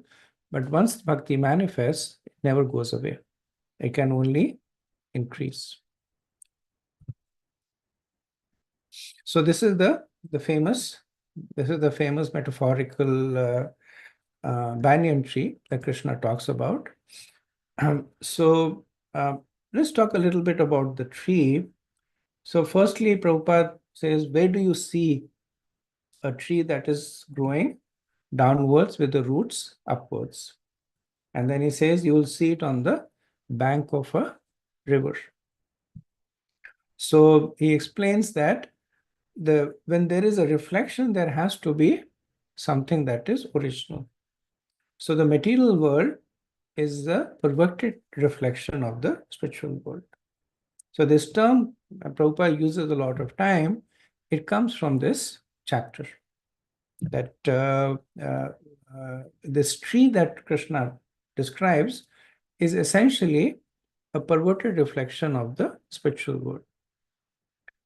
but once bhakti manifests, it never goes away. It can only increase. So this is the famous metaphorical banyan tree that Krishna talks about. So let's talk a little bit about the tree. So firstly, Prabhupada says, where do you see a tree that is growing downwards with the roots upwards? And then he says, you will see it on the bank of a river. So he explains that when there is a reflection, there has to be something that is original. So the material world is the perverted reflection of the spiritual world. So this term, Prabhupada uses a lot of time. It comes from this chapter, that this tree that Krishna describes is essentially a perverted reflection of the spiritual world.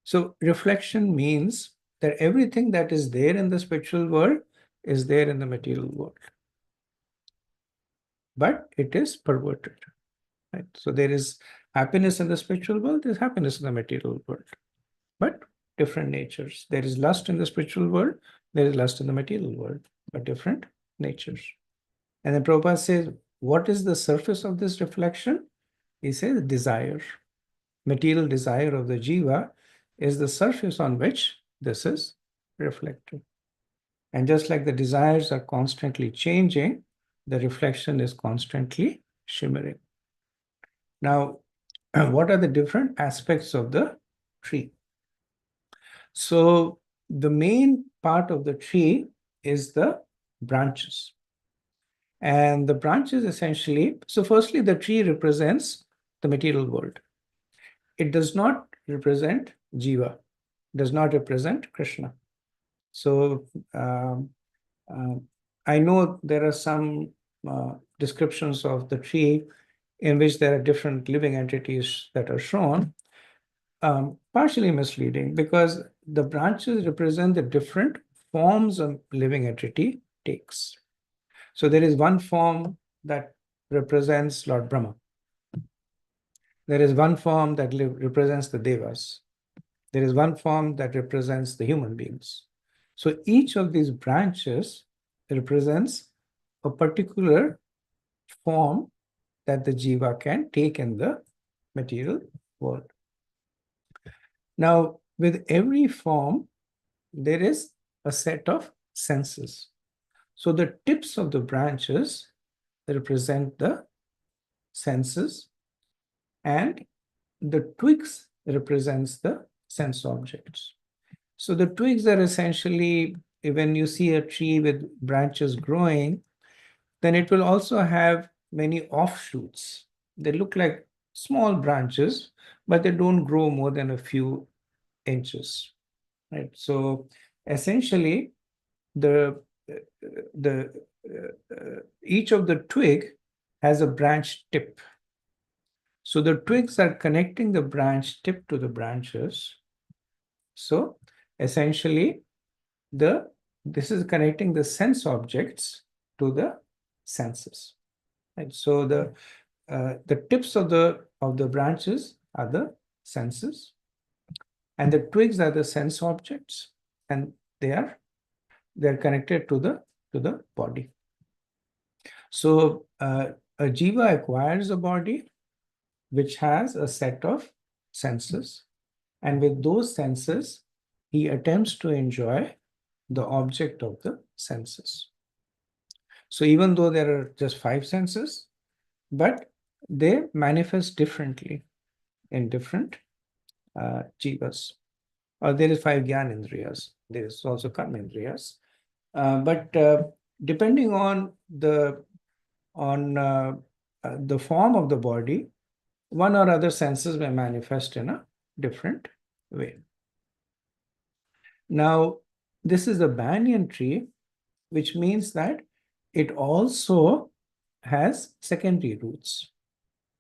So reflection means that everything that is there in the spiritual world is there in the material world, but it is perverted. Right? So there is happiness in the spiritual world, there's happiness in the material world, but different natures. There is lust in the spiritual world, there is lust in the material world, but different natures. And then Prabhupada says, what is the surface of this reflection? He says desire. Material desire of the jiva is the surface on which this is reflected. And just like the desires are constantly changing, the reflection is constantly shimmering. Now, what are the different aspects of the tree? So the main part of the tree is the branches. And the branches essentially, so firstly, the tree represents the material world. It does not represent Jiva, does not represent Krishna. So I know there are some descriptions of the tree in which there are different living entities that are shown, partially misleading because the branches represent the different forms a living entity takes. So there is one form that represents Lord Brahma. There is one form that represents the Devas. There is one form that represents the human beings. So each of these branches represents a particular form that the jiva can take in the material world. Now, with every form, there is a set of senses. So the tips of the branches represent the senses, and the twigs represents the sense objects. So the twigs are essentially, when you see a tree with branches growing, then it will also have many offshoots. They look like small branches, but they don't grow more than a few inches. Right? So essentially, each of the twig has a branch tip. So the twigs are connecting the branch tip to the branches. So essentially, this is connecting the sense objects to the senses. Right? So the tips of the branches are the senses, and the twigs are the sense objects, and they're connected to the body. So a jiva acquires a body which has a set of senses, and with those senses, he attempts to enjoy the object of the senses. So even though there are just 5 senses, but they manifest differently in different jivas. Or there is 5 gyanendriyas. There is also karmendriyas. But depending on the form of the body, one or other senses may manifest in a different way. Now, this is a banyan tree, which means that it also has secondary roots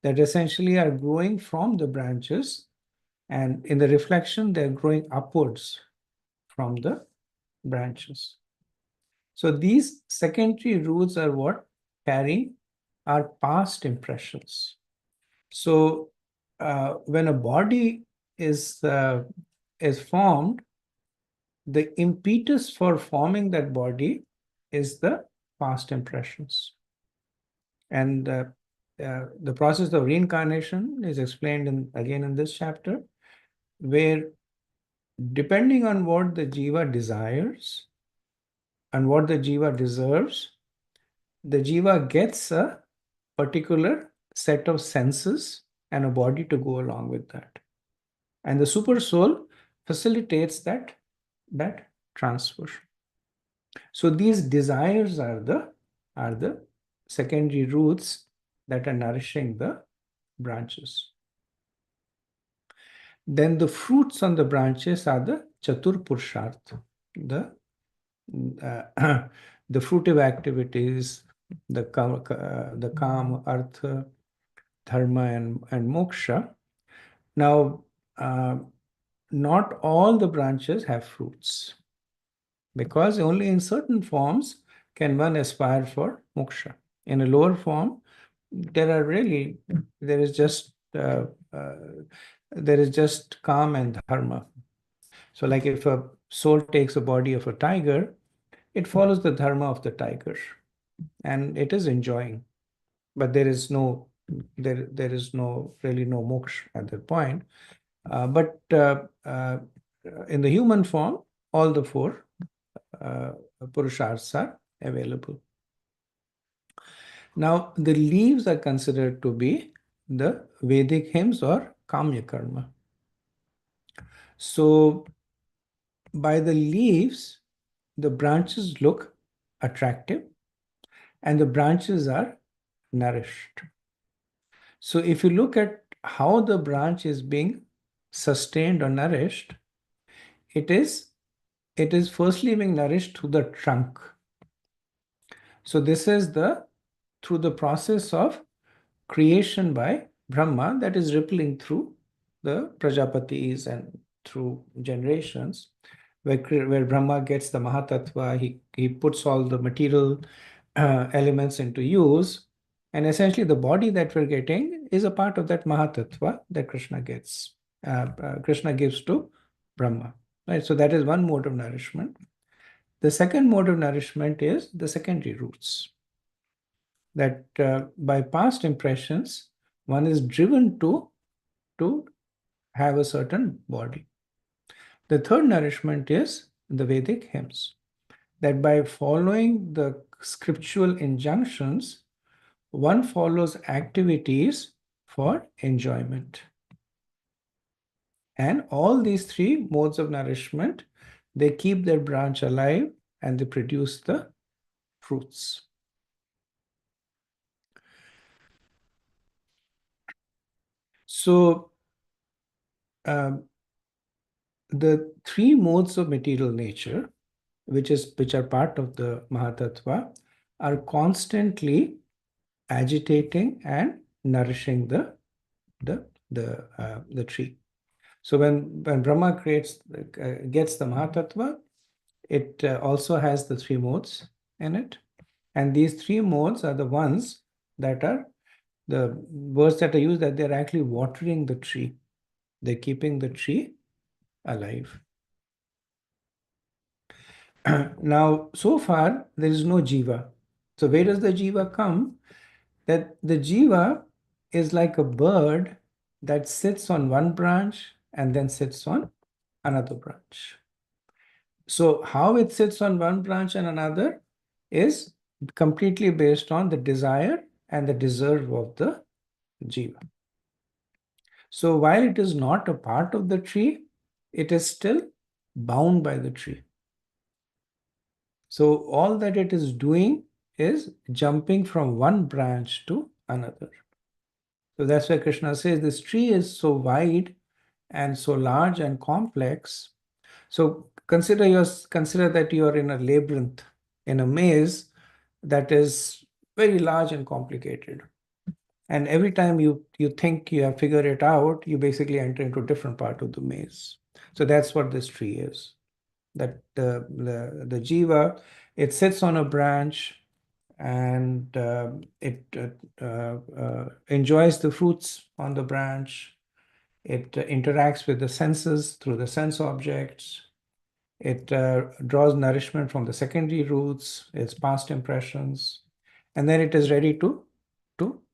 that essentially are growing from the branches, and in the reflection, they're growing upwards from the branches. So these secondary roots are what carry our past impressions. So when a body is formed, the impetus for forming that body is the past impressions. And the process of reincarnation is explained again in this chapter. where depending on what the jiva desires and what the jiva deserves, the jiva gets a particular set of senses and a body to go along with that. And the super soul facilitates that transfer. So these desires are the secondary roots that are nourishing the branches. Then the fruits on the branches are the Chatur Purusharth, the the fruitive activities, the Kam, Artha, Dharma, and Moksha. Now, not all the branches have fruits, because only in certain forms can one aspire for moksha. In a lower form, there is just Kam and Dharma. So like if a soul takes a body of a tiger, it follows the dharma of the tiger and it is enjoying, but there is no really no moksha at that point. But in the human form, all the four purusharthas are available. Now, the leaves are considered to be the Vedic hymns or Kamya Karma. So, by the leaves, the branches look attractive and the branches are nourished. So, if you look at how the branch is being sustained or nourished, it is firstly being nourished through the trunk. So this is through the process of creation by Brahma that is rippling through the Prajapatis and through generations, where Brahma gets the Mahatattva, he puts all the material elements into use, and essentially the body that we're getting is a part of that Mahatattva that Krishna gets. Krishna gives to Brahma, right? So that is one mode of nourishment. The second mode of nourishment is the secondary roots. That by past impressions, one is driven to have a certain body. The third nourishment is the Vedic hymns. That by following the scriptural injunctions, one follows activities for enjoyment. And all these three modes of nourishment, they keep their branch alive and they produce the fruits. So, the three modes of material nature, which are part of the Mahatattva, are constantly agitating and nourishing the tree. So when Brahma gets the Mahatattva, it also has the three modes in it, and these three modes are the ones that are the words that are used, that they're actually watering the tree. They're keeping the tree alive. Now, so far, there is no jiva. So where does the jiva come? That the jiva is like a bird that sits on one branch and then sits on another branch. So how it sits on one branch and another is completely based on the desire and the deserve of the jiva. So while it is not a part of the tree, it is still bound by the tree. So all that it is doing is jumping from one branch to another. So that's why Krishna says this tree is so wide and so large and complex. So consider that you are in a labyrinth, in a maze that is very large and complicated. And every time you think you have figured it out, you basically enter into a different part of the maze. So that's what this tree is. That the jiva, it sits on a branch and it enjoys the fruits on the branch. It interacts with the senses through the sense objects. It draws nourishment from the secondary roots, its past impressions, and then it is ready to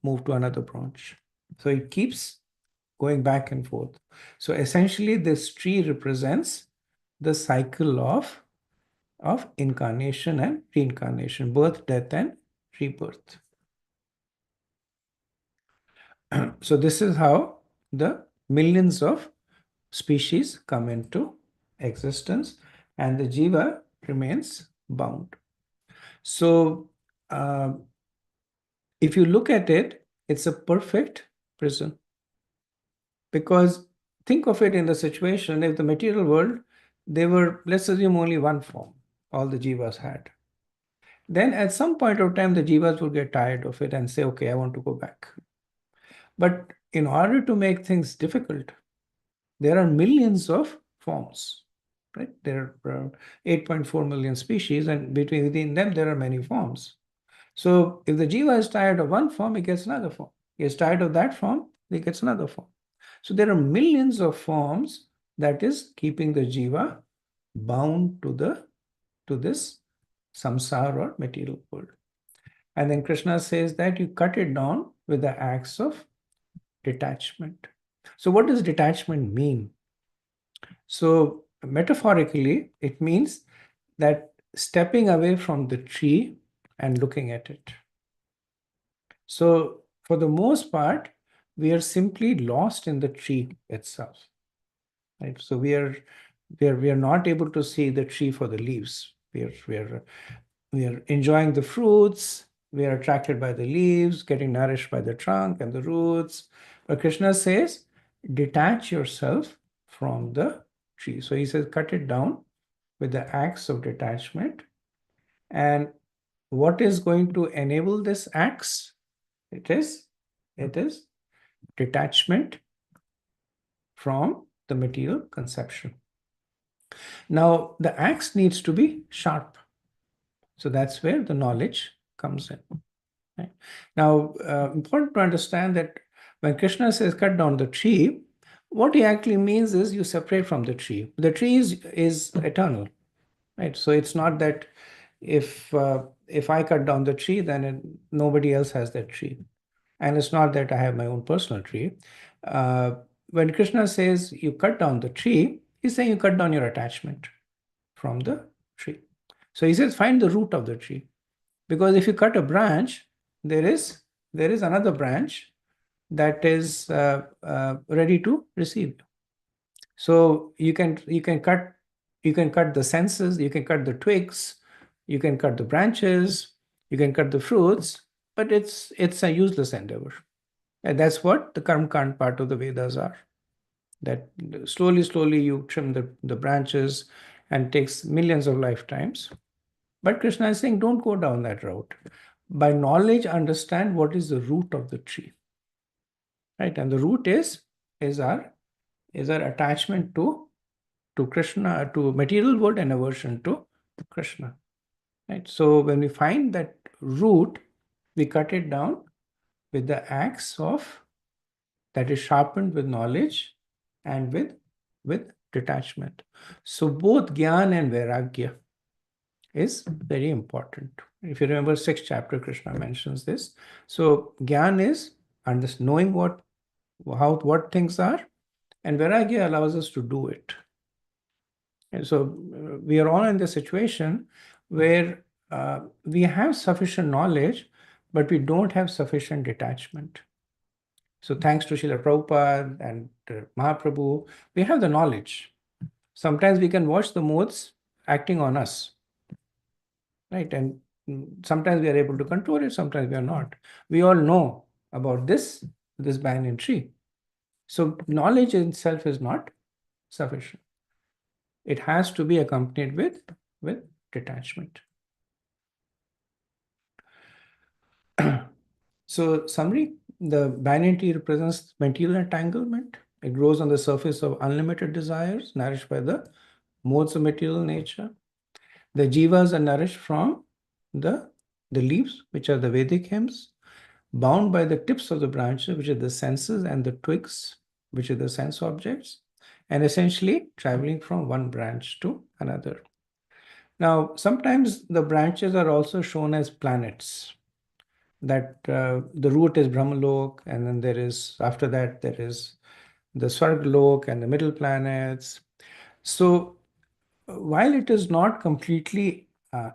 move to another branch. So it keeps going back and forth. So essentially, this tree represents the cycle of incarnation and reincarnation, birth, death, and rebirth. So this is how the millions of species come into existence, and the jiva remains bound. So if you look at it, it's a perfect prison. Because think of it in the situation, if the material world, they were, let's assume, only one form, all the jivas had. Then at some point of time, the jivas would get tired of it and say, okay, I want to go back. But in order to make things difficult, there are millions of forms, right? There are 8.4 million species, and within them, there are many forms. So if the jiva is tired of one form, he gets another form. He is tired of that form, he gets another form. So there are millions of forms that is keeping the jiva bound to this samsara or material world. And then Krishna says that you cut it down with the axe of detachment. So what does detachment mean? So metaphorically, it means that stepping away from the tree and looking at it. So for the most part, we are simply lost in the tree itself. Right? So we are not able to see the tree for the leaves. We are enjoying the fruits. We are attracted by the leaves, getting nourished by the trunk and the roots. But Krishna says, detach yourself from the tree. So he says, cut it down with the axe of detachment. And what is going to enable this axe? It is detachment from the material conception. Now, the axe needs to be sharp. So that's where the knowledge comes in. Right? Now, important to understand that when Krishna says cut down the tree, what he actually means is you separate from the tree. The tree is eternal, right? So it's not that if I cut down the tree, then nobody else has that tree. And it's not that I have my own personal tree. When Krishna says you cut down the tree, he's saying you cut down your attachment from the tree. So he says find the root of the tree. Because if you cut a branch, there is another branch that is ready to receive. So you can cut the senses, you can cut the twigs, you can cut the branches, you can cut the fruits, but it's a useless endeavor. And that's what the Karmakand part of the Vedas are. That slowly you trim the branches, and takes millions of lifetimes. But Krishna is saying, don't go down that route. By knowledge, understand what is the root of the tree. Right? And the root is our attachment to Krishna, to material world, and aversion to Krishna. Right? So when we find that root, we cut it down with the axe that is sharpened with knowledge and with detachment. So both Gyan and Vairagya is very important. If you remember 6th chapter, Krishna mentions this. So Gyan is knowing what things are, and Vairagya allows us to do it. And so we are all in the situation where we have sufficient knowledge, but we don't have sufficient detachment. So thanks to Srila Prabhupada and Mahaprabhu, we have the knowledge. Sometimes we can watch the modes acting on us, right? And sometimes we are able to control it, sometimes we are not. We all know about this banyan tree. So knowledge in itself is not sufficient. It has to be accompanied with detachment. So summary, the banyan tree represents material entanglement. It grows on the surface of unlimited desires, nourished by the modes of material nature. The jivas are nourished from the leaves, which are the Vedic hymns, bound by the tips of the branches, which are the senses, and the twigs, which are the sense objects, and essentially traveling from one branch to another. Now, sometimes the branches are also shown as planets. That the root is Brahmalok, and then after that there is the Svarglok and the middle planets. So while it is not completely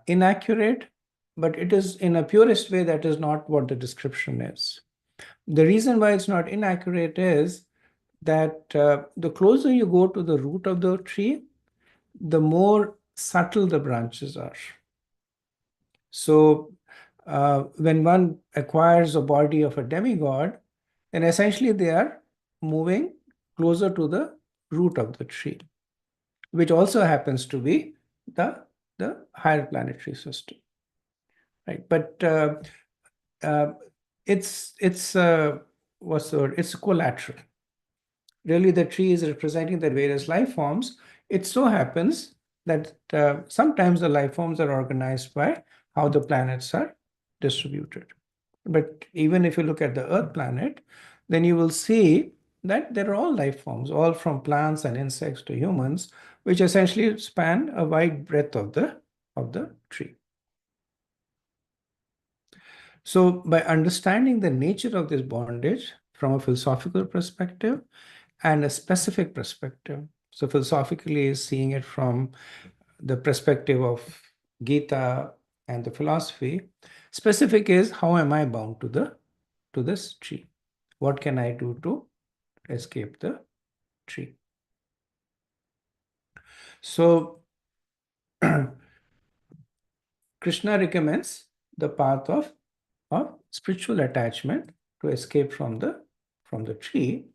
inaccurate, but it is in a purest way, that is not what the description is. The reason why it's not inaccurate is that the closer you go to the root of the tree, the more subtle the branches are. So when one acquires a body of a demigod, then essentially they are moving closer to the root of the tree, which also happens to be the higher planetary system, right? But it's what's the word? It's collateral. Really, the tree is representing the various life forms. It so happens that sometimes the life forms are organized by how the planets are distributed. But even if you look at the Earth planet, then you will see that there are all life forms, all from plants and insects to humans, which essentially span a wide breadth of the tree. So by understanding the nature of this bondage from a philosophical perspective and a specific perspective, so philosophically is seeing it from the perspective of Gita and the philosophy. Specific is, how am I bound to this tree? What can I do to escape the tree? So Krishna recommends the path of spiritual attachment to escape from the tree.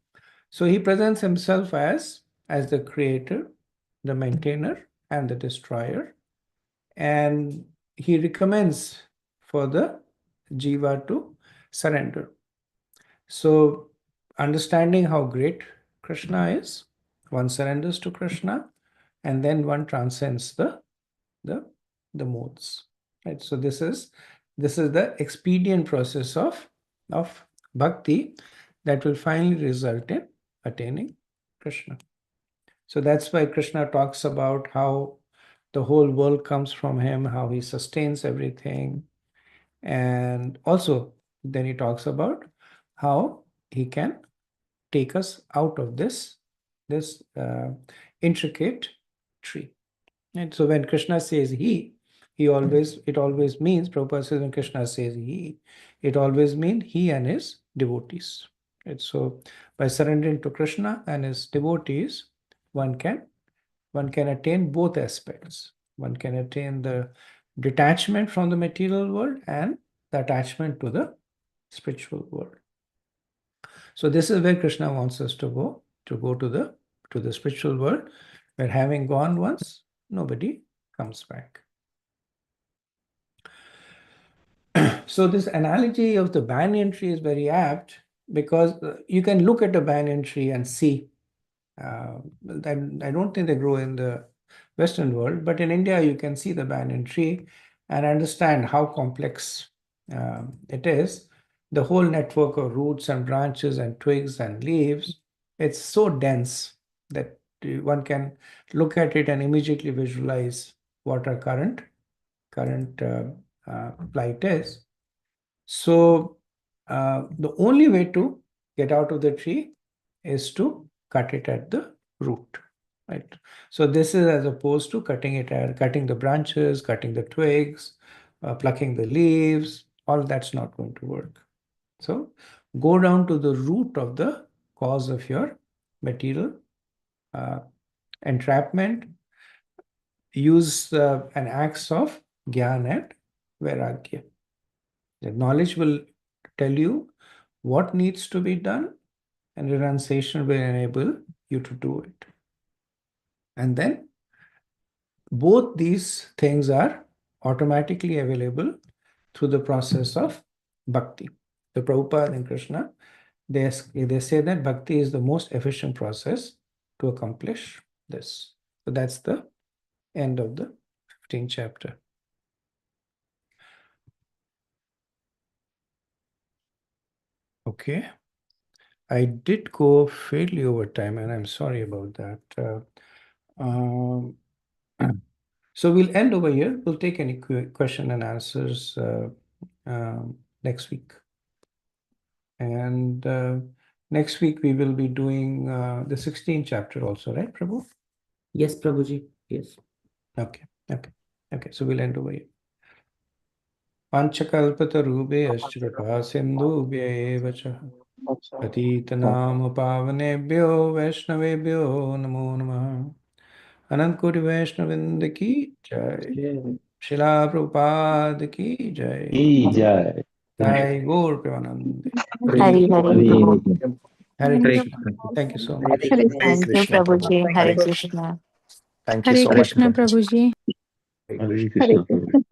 So he presents himself as the creator, the maintainer, and the destroyer. And he recommends for the jiva to surrender. So understanding how great Krishna is, one surrenders to Krishna, and then one transcends the modes. Right. So this is the expedient process of bhakti that will finally result in attaining Krishna. So that's why Krishna talks about how the whole world comes from him, how he sustains everything. And also then he talks about how he can take us out of this intricate tree. And so when Krishna says it always means, Prabhupada says when Krishna says it always means he and his devotees. Right? So by surrendering to Krishna and his devotees, one can attain both aspects. One can attain the detachment from the material world and the attachment to the spiritual world. So this is where Krishna wants us to go to the spiritual world, where having gone once, nobody comes back. So this analogy of the banyan tree is very apt, because you can look at a banyan tree and see. I don't think they grow in the Western world, but in India you can see the banyan tree and understand how complex it is. The whole network of roots and branches and twigs and leaves, it's so dense that one can look at it and immediately visualize what our current plight is. So the only way to get out of the tree is to cut it at the root, right? So this is as opposed to cutting the branches, cutting the twigs, plucking the leaves. All that's not going to work. So go down to the root of the cause of your material entrapment. Use an axe of Gyan and Vairagya. The knowledge will tell you what needs to be done, and renunciation will enable you to do it. And then both these things are automatically available through the process of bhakti. The Prabhupada and Krishna, they say that bhakti is the most efficient process to accomplish this. So that's the end of the 15th chapter. Okay. I did go fairly over time, and I'm sorry about that. So we'll end over here. We'll take any question and answers next week. And Next week we will be doing the 16th chapter also, right, Prabhu? Yes, Prabhuji. Yes. Okay. So we'll end over here. Panchakalpatarubhyascha कृपा सिन्धुभ्य एव च पतितनाम पावनेभ्यो वैष्णवेभ्यो नमो नमः। अनंत कोटि वैष्णववृंद की जय। शिला प्रभुपाद की जय। जय। जय गौर Premanand. Hari Hari Prabhu. Hare Thank you. Krishna. Thank you so much. Hare Thank you, Krishna, Prabhu. Prabhuji. Hare Hare Krishna. Thank you Hare so much, Krishna, Prabhu. Prabhuji. Hare Krishna, Prabhu.